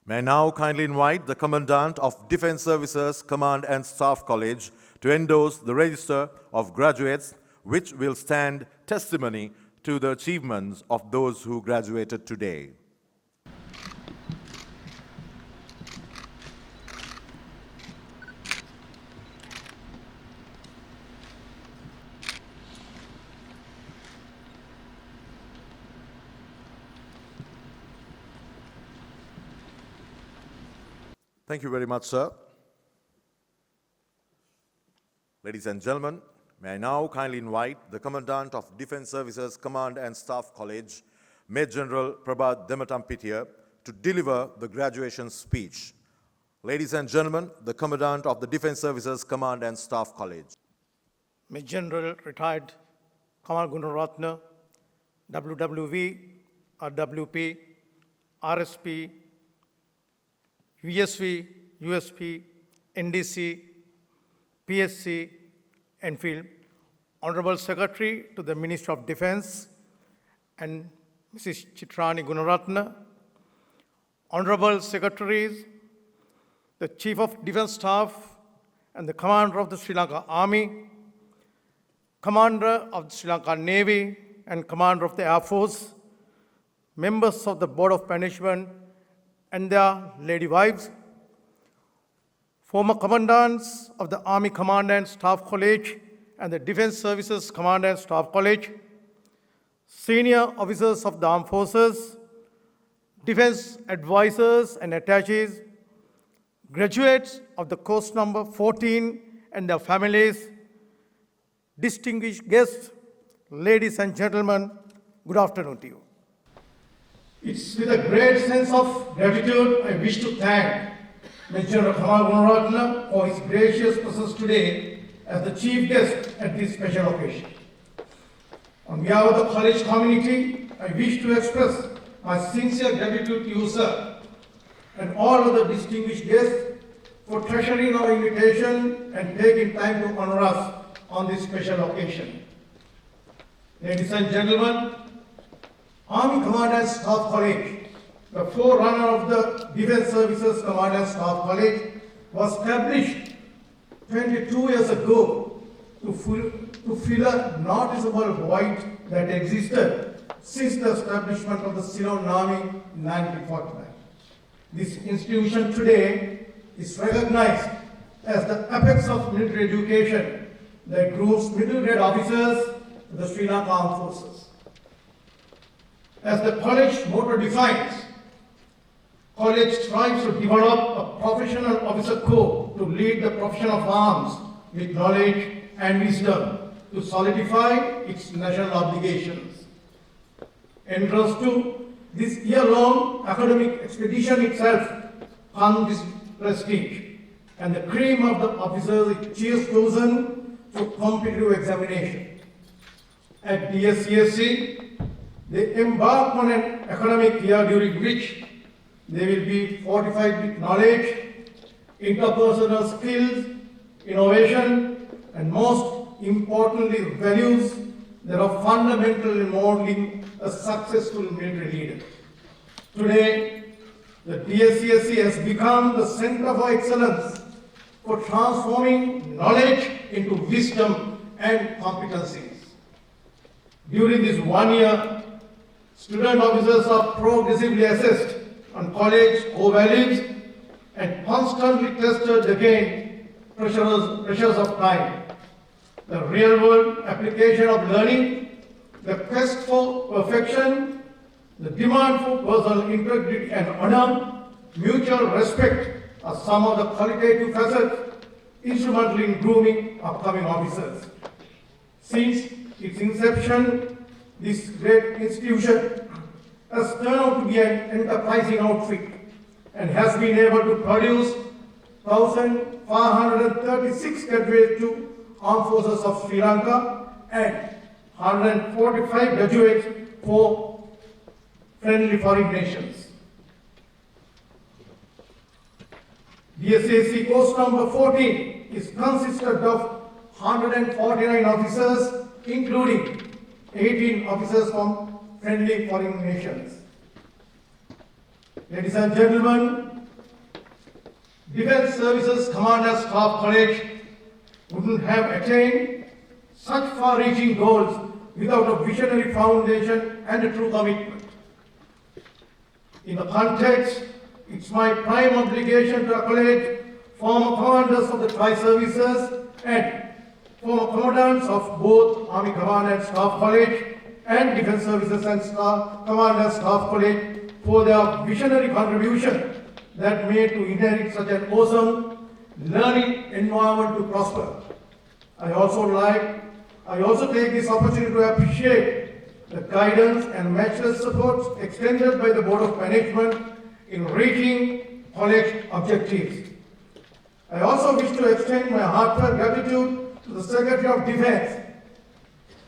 May I now kindly invite the Commandant of Defense Services Command and Staff College to endorse the register of graduates, which will stand testimony to the achievements of those who graduated today. Thank you very much, sir. Ladies and gentlemen, may I now kindly invite the Commandant of Defense Services Command and Staff College, Major General Prabhat Dematampitiya, to deliver the graduation speech. Ladies and gentlemen, the Commandant of the Defense Services Command and Staff College. Major General Retired Kamal Gunaratna, WWV, RWP, RSP, VSV, USP, NDC, PSC, Enfield, Honorable Secretary to the Ministry of Defense and Mrs. Chitrani Gunaratna, Honorable Secretaries, the Chief of Defense Staff and the Commander of the Sri Lanka Army, Commander of the Sri Lanka Navy and Commander of the Air Force, members of the Board of Management and their lady wives, former commandants of the Army Command and Staff College and the Defense Services Command and Staff College, senior officers of the Armed Forces, defense advisors and attaches, graduates of the course number 14 and their families, distinguished guests, ladies and gentlemen, good afternoon to you. It's with a great sense of gratitude I wish to thank Major General Kamal Gunaratna for his gracious presence today as the chief guest at this special occasion. On behalf of the college community, I wish to express my sincere gratitude to you, sir, and all other distinguished guests for treasuring our invitation and taking time to honor us on this special occasion. Ladies and gentlemen, Army Command and Staff College, the forerunner of the Defense Services Command and Staff College, was established 22 years ago to fill a noticeable void that existed since the establishment of the Ceylon Army in 1949. This institution today is recognized as the apex of military education that grooms middle grade officers to the Sri Lanka Armed Forces. As the college motto defines, college strives to develop a professional officer corps to lead the profession of arms with knowledge and wisdom to solidify its national obligations. Entrance to this year-long academic expedition itself comes with prestige, and the cream of the officers is chosen through competitive examination. At DSCSC, they embark on an academic year during which they will be fortified with knowledge, interpersonal skills, innovation, and most importantly, values that are fundamental in modeling a successful military leader. Today, the DSCSC has become the center of excellence for transforming knowledge into wisdom and competencies. During this 1 year, student officers are progressively assessed on college core values and constantly tested against pressures of time. The real-world application of learning, the quest for perfection, the demand for personal integrity and honor, mutual respect are some of the qualitative facets instrumental in grooming upcoming officers. Since its inception, this great institution has turned out to be an enterprising outfit and has been able to produce 1,536 graduates to Armed Forces of Sri Lanka and 145 graduates for friendly foreign nations. DSCSC course number 14 is consisted of 149 officers including 18 officers from friendly foreign nations. Ladies and gentlemen, Defence Services Commander Staff College wouldn't have attained such far-reaching goals without a visionary foundation and a true commitment. In the context, it's my prime obligation to accolade former commanders of the tri-services and former commandants of both Army Command and Staff College and Defence Services and Command and Staff College for their visionary contribution that made to inherit such an awesome learning environment to prosper. I also take this opportunity to appreciate the guidance and matchless support extended by the Board of Management in reaching college objectives. I also wish to extend my heartfelt gratitude to the Secretary of Defence,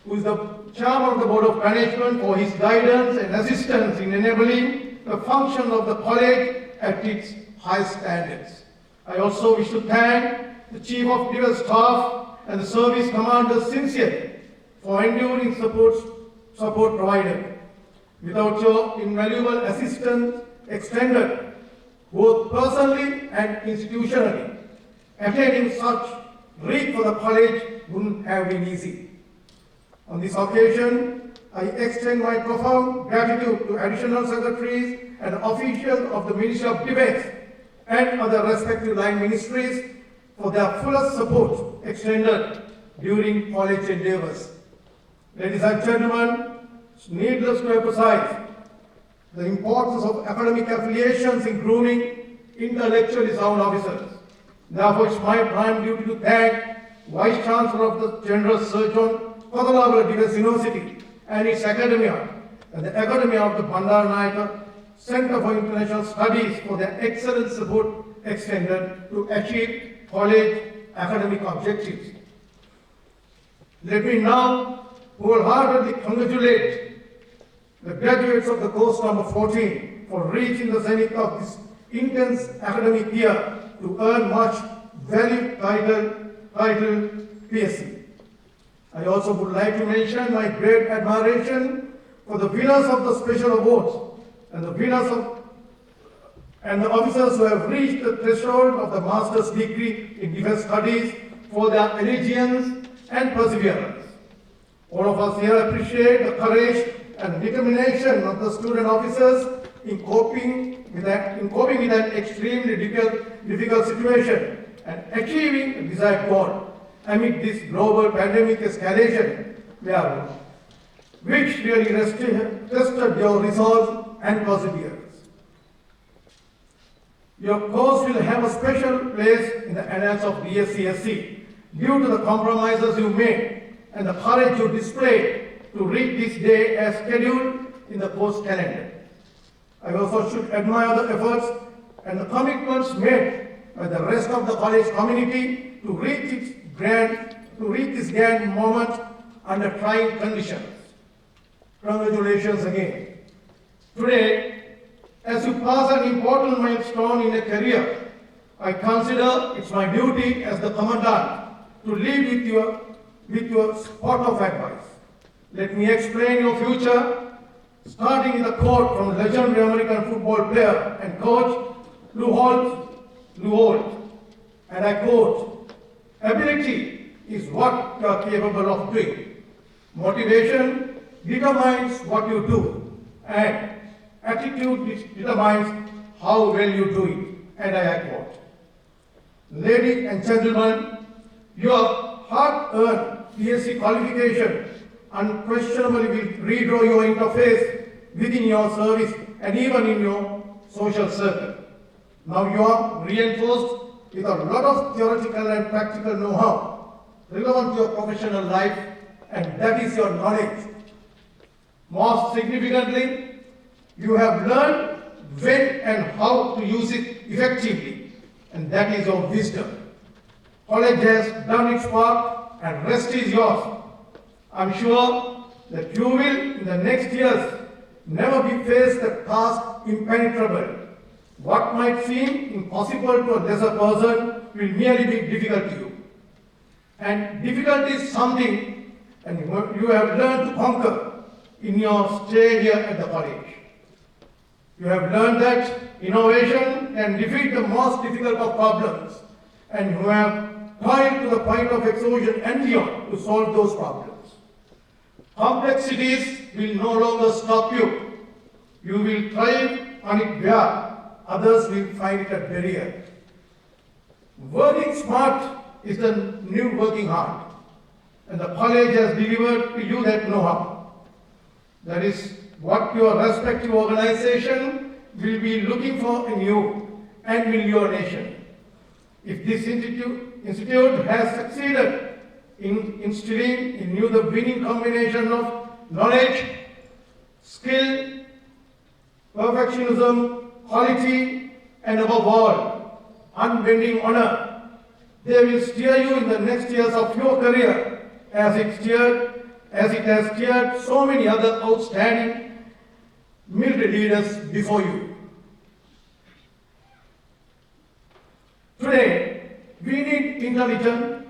who is the chairman of the Board of Management, for his guidance and assistance in enabling the function of the college at its highest standards. I also wish to thank the Chief of Defence Staff and the service commanders sincerely for enduring support provided. Without your invaluable assistance extended, both personally and institutionally, attaining such reach for the college wouldn't have been easy. On this occasion, I extend my profound gratitude to additional secretaries and officials of the Ministry of Defence and other respective line ministries for their fullest support extended during college endeavors. Ladies and gentlemen, it's needless to emphasize the importance of academic affiliations in grooming intellectually sound officers. Therefore, it's my prime duty to thank Vice Chancellor of the General Surgeon, Kodalabala Defence University and its academia, and the Academy of the Bandaranaike Center for International Studies for their excellent support extended to achieve college academic objectives. Let me now wholeheartedly congratulate the graduates of the course number 14 for reaching the zenith of this intense academic year to earn much valued title PSc. I also would like to mention my great admiration for the winners of the special awards and the winners of and the officers who have reached the threshold of the master's degree in defense studies for their diligence and perseverance. All of us here appreciate the courage and determination of the student officers in coping with an extremely difficult situation and achieving the desired goal amid this global pandemic escalation, which really tested your resolve and perseverance. Your course will have a special place in the annals of DSCSC due to the compromises you made and the courage you displayed to reach this day as scheduled in the course calendar. I also should admire the efforts and the commitments made by the rest of the college community to reach this grand moment under trying conditions. Congratulations again. Today, as you pass an important milestone in a career, I consider it's my duty as the commandant to leave with your spot of advice. Let me explain your future, starting with a quote from legendary American football player and coach Lou Holtz, and I quote, "Ability is what you are capable of doing. Motivation determines what you do, and attitude determines how well you do it." And I quote. Ladies and gentlemen, your hard-earned PSC qualification unquestionably will redraw your interface within your service and even in your social circle. Now you are reinforced with a lot of theoretical and practical know-how relevant to your professional life, and that is your knowledge. Most significantly, you have learned when and how to use it effectively, and that is your wisdom. College has done its part and rest is yours. I'm sure that you will, in the next years, never be faced a task impenetrable. What might seem impossible to a lesser person will merely be difficult to you. And difficulty is something and you have learned to conquer in your stay here at the college. You have learned that innovation can defeat the most difficult of problems, and you have toiled to the point of exhaustion and beyond to solve those problems. Complexities will no longer stop you. You will thrive on it where others will find it a barrier. Working smart is the new working hard, and the college has delivered to you that know-how. That is what your respective organization will be looking for in you and in your nation. If this institute has succeeded in instilling in you the winning combination of knowledge, skill, perfectionism, quality, and above all, unbending honor, they will steer you in the next years of your career as it has steered so many other outstanding military leaders before you. Today, we need intelligent,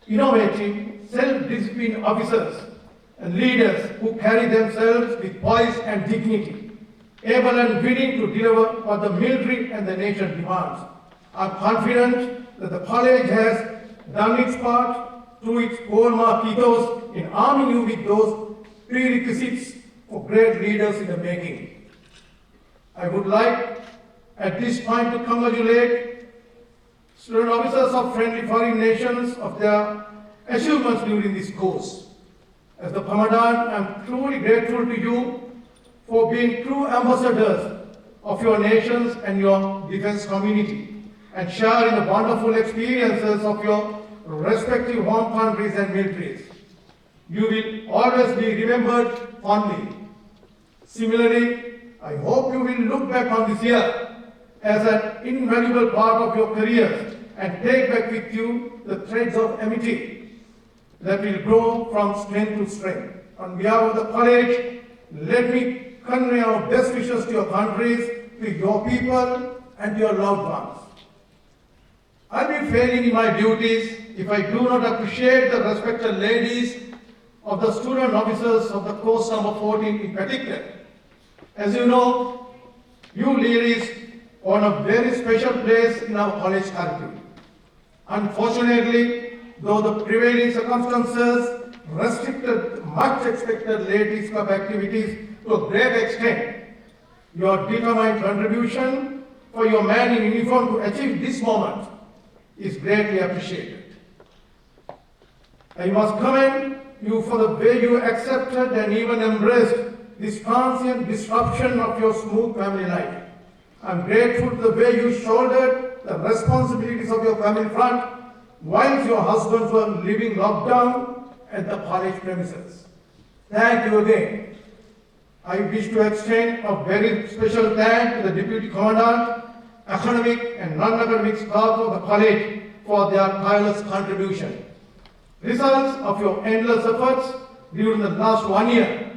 innovative, self-disciplined officers and leaders who carry themselves with poise and dignity, able and willing to deliver what the military and the nation demands. I'm confident that the college has done its part through its hallmark ethos in arming you with those prerequisites for great leaders in the making. I would like at this point to congratulate student officers of friendly foreign nations of their achievements during this course. As the Commandant, I am truly grateful to you for being true ambassadors of your nations and your defense community and sharing the wonderful experiences of your respective home countries and militaries. You will always be remembered fondly. Similarly, I hope you will look back on this year as an invaluable part of your careers and take back with you the threads of amity that will grow from strength to strength. On behalf of the college, let me convey our best wishes to your countries, to your people, and your loved ones. I'll be failing in my duties if I do not appreciate the respected ladies of the student officers of the course number 14 in particular. As you know, you ladies own a very special place in our college curriculum. Unfortunately, though the prevailing circumstances restricted much expected ladies' club activities to a great extent, your determined contribution for your man in uniform to achieve this moment is greatly appreciated. I must commend you for the way you accepted and even embraced this transient disruption of your smooth family life. I'm grateful to the way you shouldered the responsibilities of your family front whilst your husbands were living locked down at the college premises. Thank you again. I wish to extend a very special thanks to the Deputy Commandant, academic and non-academic staff of the college for their tireless contribution. Results of your endless efforts during the last 1 year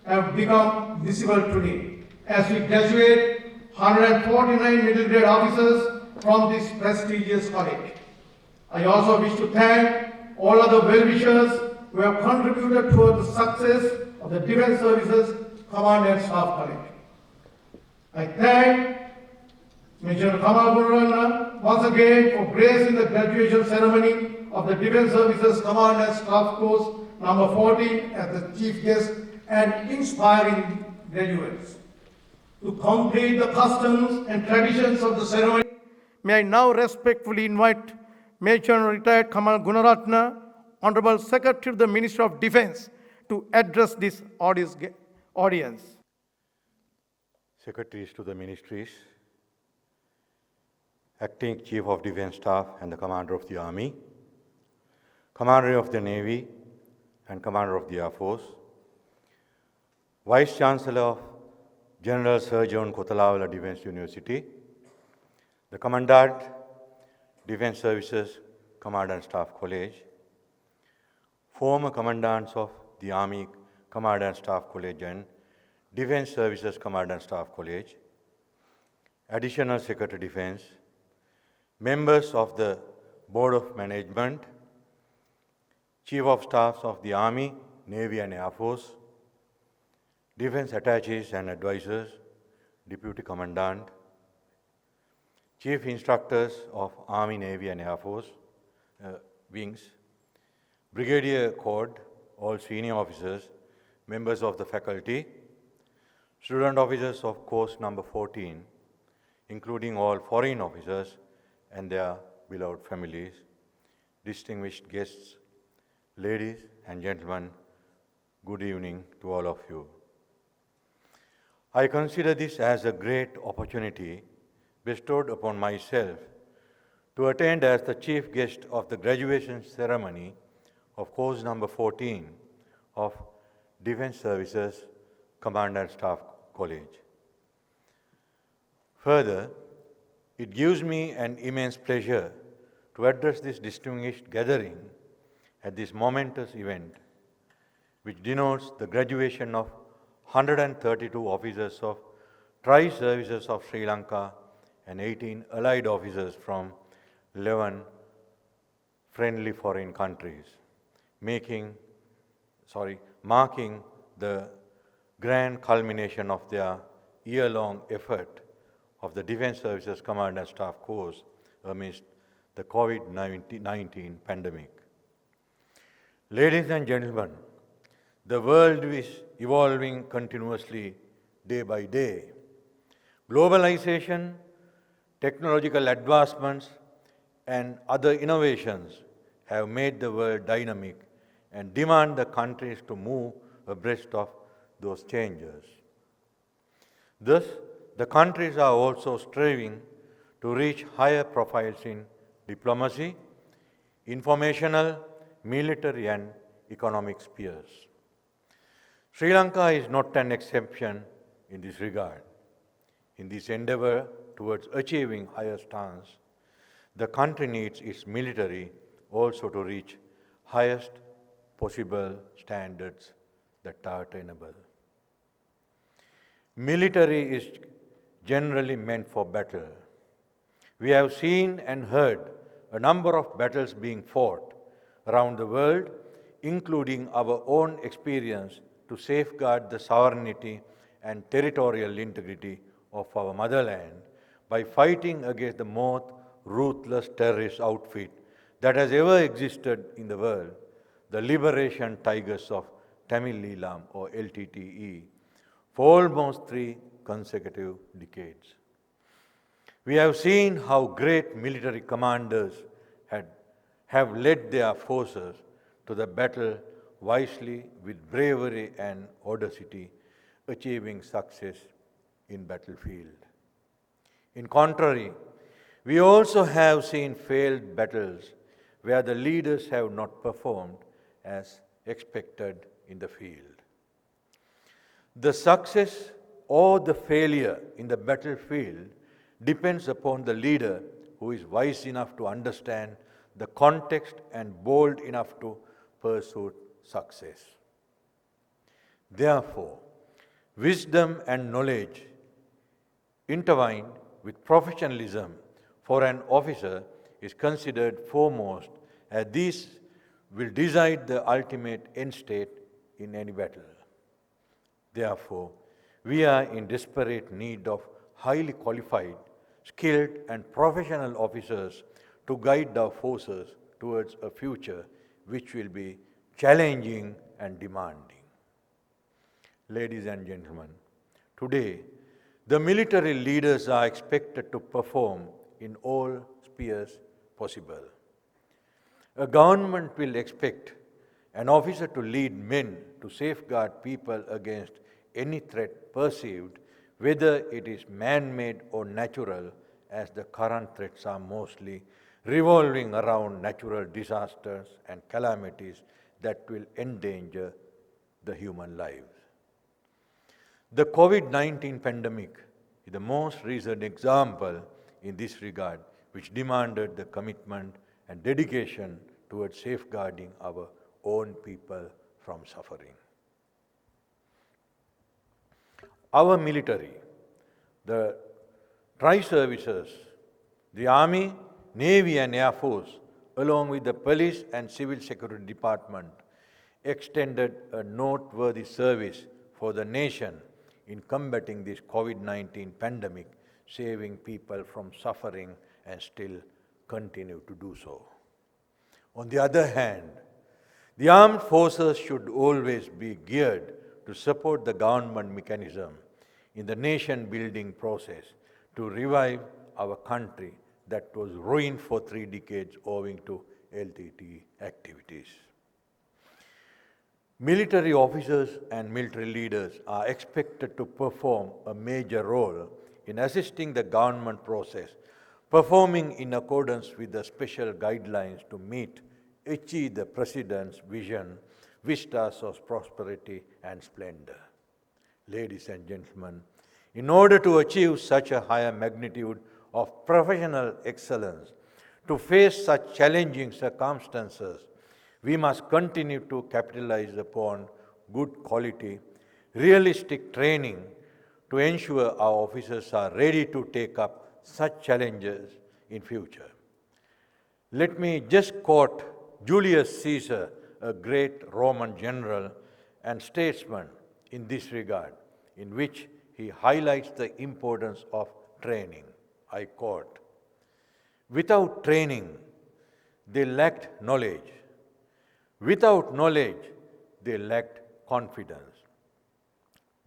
have become visible today as we graduate 149 middle grade officers from this prestigious college. I also wish to thank all other well-wishers who have contributed towards the success of the Defence Services Command and Staff College. I thank Major Kamal Gunratna once again for gracing the graduation ceremony of the Defence Services Command and Staff Course number 14 as the chief guest and inspiring graduates. To complete the customs and traditions of the ceremony, may I now respectfully invite Major General Retired Kamal Gunaratna, Honorable Secretary of the Ministry of Defence, to address this audience. Secretaries to the Ministries, Acting Chief of Defence Staff and the Commander of the Army, Commander of the Navy and Commander of the Air Force, Vice Chancellor of General Sir John Kotalawala Defence University, the Commandant, Defence Services Command and Staff College, former Commandants of the Army Command and Staff College and Defence Services Command and Staff College, Additional Secretary Defence, members of the Board of Management, Chief of Staffs of the Army, Navy and Air Force, Defense Attaches and Advisors, Deputy Commandant, Chief Instructors of Army, Navy and Air Force wings, Brigadier Corps, all senior officers, members of the faculty, student officers of course number 14, including all foreign officers and their beloved families, distinguished guests, ladies and gentlemen, good evening to all of you. I consider this as a great opportunity bestowed upon myself to attend as the chief guest of the graduation ceremony of course number 14 of Defense Services Command and Staff College. Further, it gives me an immense pleasure to address this distinguished gathering at this momentous event, which denotes the graduation of 132 officers of Tri-Services of Sri Lanka and 18 allied officers from 11 friendly foreign countries, marking the grand culmination of their year-long effort of the Defense Services Command and Staff course amidst the COVID-19 pandemic. Ladies and gentlemen, the world is evolving continuously day by day. Globalization, technological advancements, and other innovations have made the world dynamic and demand the countries to move abreast of those changes. Thus, the countries are also striving to reach higher profiles in diplomacy, informational, military, and economic spheres. Sri Lanka is not an exception in this regard. In this endeavor towards achieving higher standards, the country needs its military also to reach highest possible standards that are attainable. Military is generally meant for battle. We have seen and heard a number of battles being fought around the world, including our own experience to safeguard the sovereignty and territorial integrity of our motherland by fighting against the most ruthless terrorist outfit that has ever existed in the world, the Liberation Tigers of Tamil Eelam or LTTE, for almost 3 consecutive decades. We have seen how great military commanders have led their forces to the battle wisely with bravery and audacity, achieving success in battlefield. In contrary, we also have seen failed battles where the leaders have not performed as expected in the field. The success or the failure in the battlefield depends upon the leader who is wise enough to understand the context and bold enough to pursue success. Therefore, wisdom and knowledge intertwined with professionalism for an officer is considered foremost, as these will decide the ultimate end state in any battle. Therefore, we are in desperate need of highly qualified, skilled, and professional officers to guide our forces towards a future which will be challenging and demanding. Ladies and gentlemen, today, the military leaders are expected to perform in all spheres possible. A government will expect an officer to lead men to safeguard people against any threat perceived, whether it is man-made or natural, as the current threats are mostly revolving around natural disasters and calamities that will endanger the human lives. The COVID-19 pandemic is the most recent example in this regard, which demanded the commitment and dedication towards safeguarding our own people from suffering. Our military, the Tri-Services, the Army, Navy and Air Force along with the police and civil security department, extended a noteworthy service for the nation in combating this COVID-19 pandemic, saving people from suffering and still continue to do so. On the other hand, the armed forces should always be geared to support the government mechanism in the nation-building process to revive our country that was ruined for 3 decades owing to LTTE activities. Military officers and military leaders are expected to perform a major role in assisting the government process, performing in accordance with the special guidelines to achieve the President's vision, vistas of prosperity and splendor. Ladies and gentlemen, in order to achieve such a higher magnitude of professional excellence, to face such challenging circumstances, we must continue to capitalize upon good quality, realistic training to ensure our officers are ready to take up such challenges in future. Let me just quote Julius Caesar, a great Roman general and statesman in this regard, in which he highlights the importance of training. I quote, "Without training, they lacked knowledge. Without knowledge, they lacked confidence.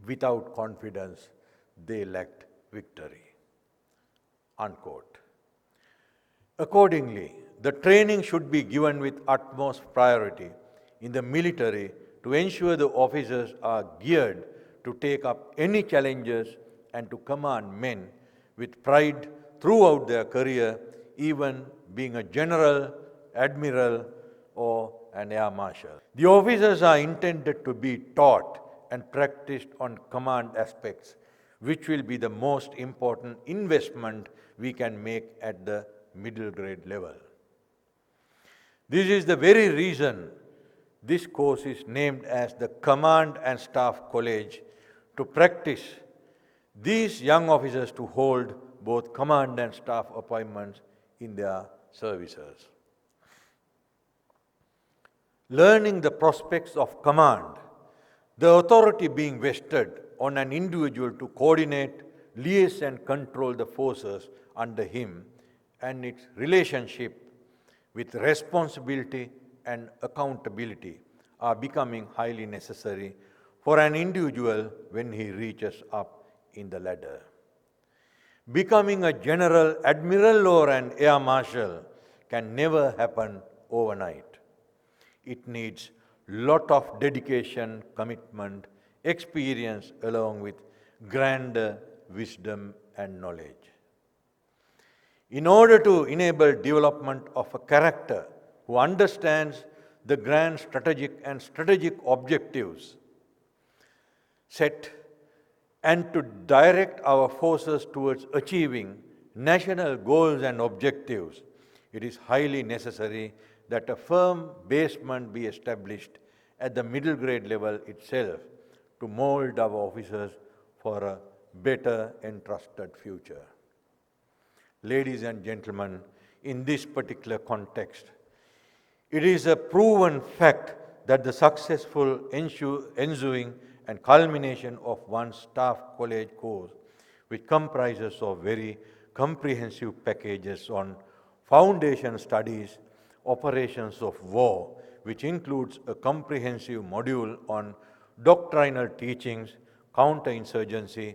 Without confidence, they lacked victory." Unquote. Accordingly, the training should be given with utmost priority in the military to ensure the officers are geared to take up any challenges and to command men with pride throughout their career, even being a general, admiral, or an air marshal. The officers are intended to be taught and practiced on command aspects, which will be the most important investment we can make at the middle grade level. This is the very reason this course is named as the Command and Staff College, to practice these young officers to hold both command and staff appointments in their services. Learning the prospects of command, the authority being vested on an individual to coordinate, liaise and control the forces under him, and its relationship with responsibility and accountability are becoming highly necessary for an individual when he reaches up in the ladder. Becoming a general, admiral, or an air marshal can never happen overnight. It needs lot of dedication, commitment, experience, along with grander wisdom and knowledge. In order to enable development of a character who understands the grand strategic objectives set and to direct our forces towards achieving national goals and objectives, it is highly necessary that a firm basement be established at the middle grade level itself to mold our officers for a better entrusted future. Ladies and gentlemen, in this particular context, it is a proven fact that the successful ensuing and culmination of one staff college course, which comprises of very comprehensive packages on foundation studies, operations of war, which includes a comprehensive module on doctrinal teachings, counterinsurgency,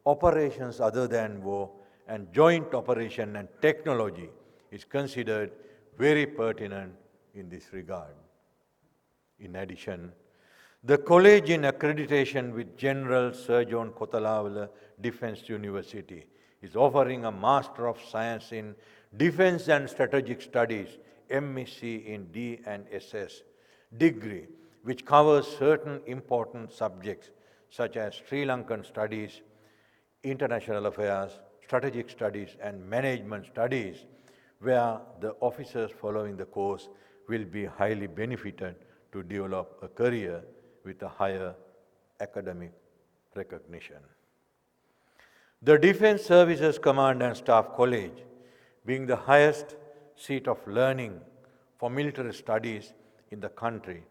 operations other than war, and joint operation and technology, is considered very pertinent in this regard. In addition, the college in accreditation with General Sir John Kothawala Defence University is offering a Master of Science in Defence and Strategic Studies, MSc in D&SS degree, which covers certain important subjects such as Sri Lankan studies, international affairs, strategic studies, and management studies, where the officers following the course will be highly benefited to develop a career with a higher academic recognition. The Defence Services Command and Staff College, being the highest seat of learning for Military Studies in the country,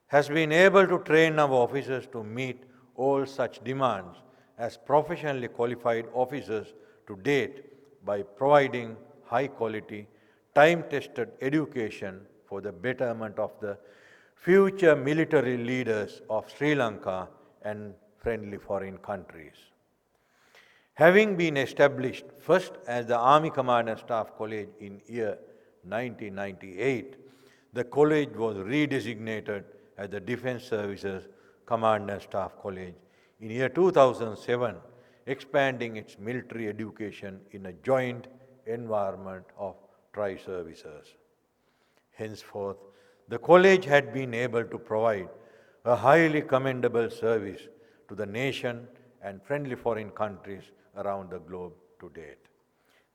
has been able to train our officers to meet all such demands as professionally qualified officers to date by providing high-quality, time-tested education for the betterment of the future military leaders of Sri Lanka and friendly foreign countries. Having been established first as the Army Command and Staff College in year 1998, the college was redesignated as the Defence Services Command and Staff College in year 2007, expanding its military education in a joint environment of tri-services. Henceforth, the college had been able to provide a highly commendable service to the nation and friendly foreign countries around the globe to date.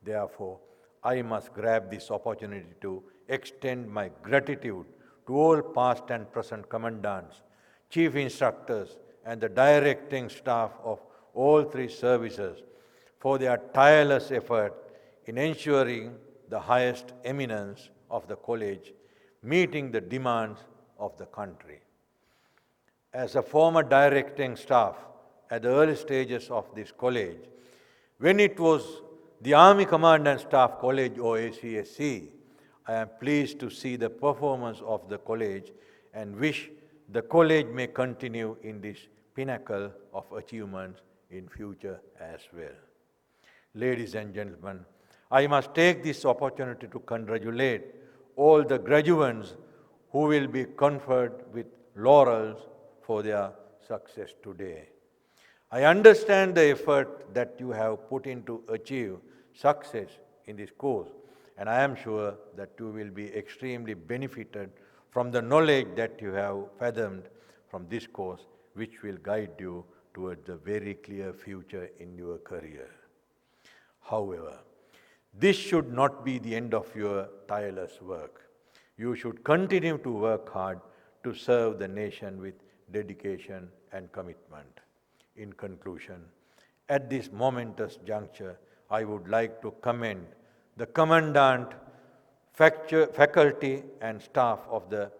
Therefore, I must grab this opportunity to extend my gratitude to all past and present commandants, chief instructors, and the directing staff of all three services for their tireless effort in ensuring the highest eminence of the college, meeting the demands of the country. As a former directing staff at the early stages of this college, when it was the Army Command and Staff College or ACSC, I am pleased to see the performance of the college and wish the college may continue in this pinnacle of achievements in future as well. Ladies and gentlemen, I must take this opportunity to congratulate all the graduates who will be conferred with laurels for their success today. I understand the effort that you have put in to achieve success in this course, and I am sure that you will be extremely benefited from the knowledge that you have fathomed from this course, which will guide you towards a very clear future in your career. However, this should not be the end of your tireless work. You should continue to work hard to serve the nation with dedication and commitment. In conclusion, at this momentous juncture, I would like to commend the Commandant, faculty and staff of the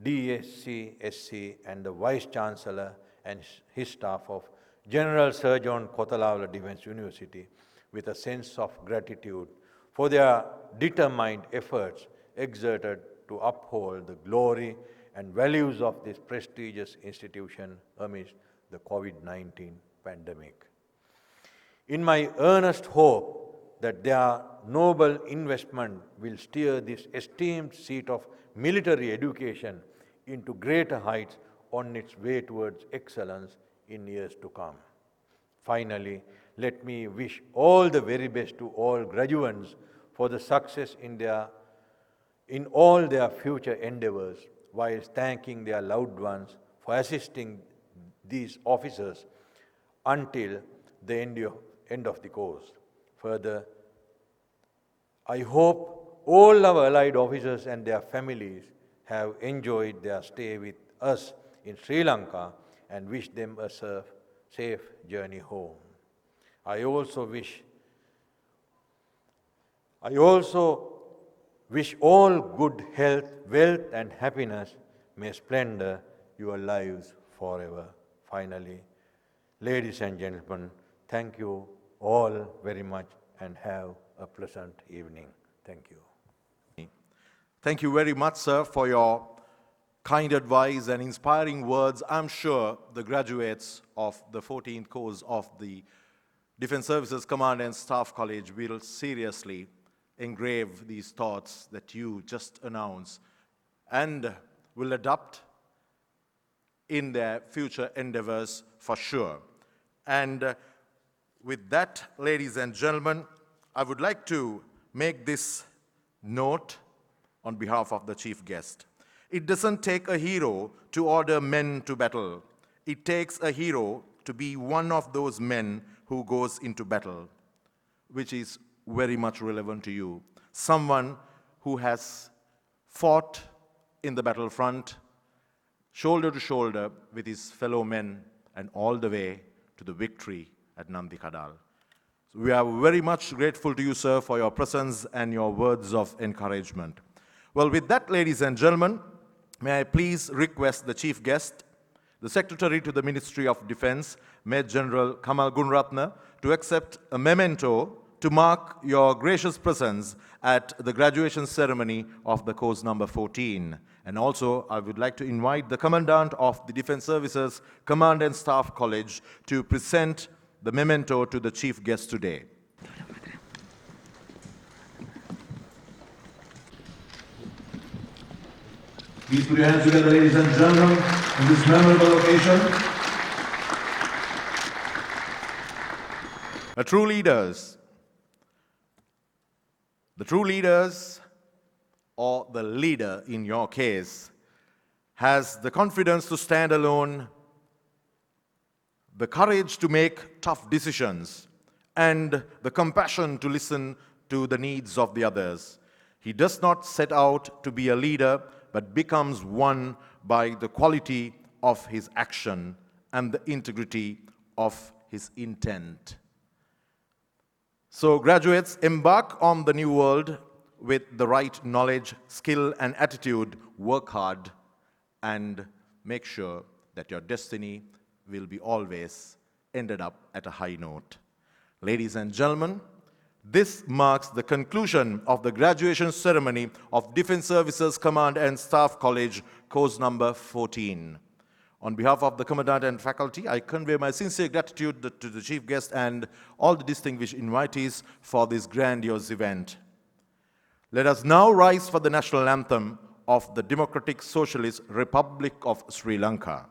DSC-SC and the Vice Chancellor and his staff of General Sir John Kothawala Defence University with a sense of gratitude for their determined efforts exerted to uphold the glory and values of this prestigious institution amidst the COVID-19 pandemic. In my earnest hope that their noble investment will steer this esteemed seat of military education into greater heights on its way towards excellence in years to come. Finally, let me wish all the very best to all graduates for the success in all their future endeavors, while thanking their loved ones for assisting these officers until the end of the course. Further, I hope all our allied officers and their families have enjoyed their stay with us in Sri Lanka and wish them a safe journey home. I also wish all good health, wealth, and happiness may splendor your lives forever. Finally, ladies and gentlemen, thank you all very much and have a pleasant evening. Thank you. Thank you very much, sir, for your kind advice and inspiring words. I'm sure the graduates of the 14th course of the Defence Services Command and Staff College will seriously engrave these thoughts that you just announced and will adopt in their future endeavors for sure. And with that, ladies and gentlemen, I would like to make this note on behalf of the chief guest. It doesn't take a hero to order men to battle. It takes a hero to be one of those men who goes into battle, which is very much relevant to you. Someone who has fought in the battlefront, shoulder to shoulder with his fellow men, and all the way to the victory at Nandi Kadal. We are very much grateful to you, sir, for your presence and your words of encouragement. Well, with that, ladies and gentlemen, may I please request the chief guest, the Secretary to the Ministry of Defense, Major General Kamal Gunratna, to accept a memento to mark your gracious presence at the graduation ceremony of the course number 14. And also, I would like to invite the Commandant of the Defense Services Command and Staff College to present the memento to the chief guest today. Please put your hands together, ladies and gentlemen, on this memorable occasion. The true leaders, or the leader in your case, has the confidence to stand alone, the courage to make tough decisions, and the compassion to listen to the needs of the others. He does not set out to be a leader, but becomes one by the quality of his action and the integrity of his intent. So, graduates, embark on the new world with the right knowledge, skill, and attitude. Work hard and make sure that your destiny will be always ended up at a high note. Ladies and gentlemen, this marks the conclusion of the graduation ceremony of Defense Services Command and Staff College, course number 14. On behalf of the Commandant and faculty, I convey my sincere gratitude to the chief guest and all the distinguished invitees for this grandiose event. Let us now rise for the national anthem of the Democratic Socialist Republic of Sri Lanka.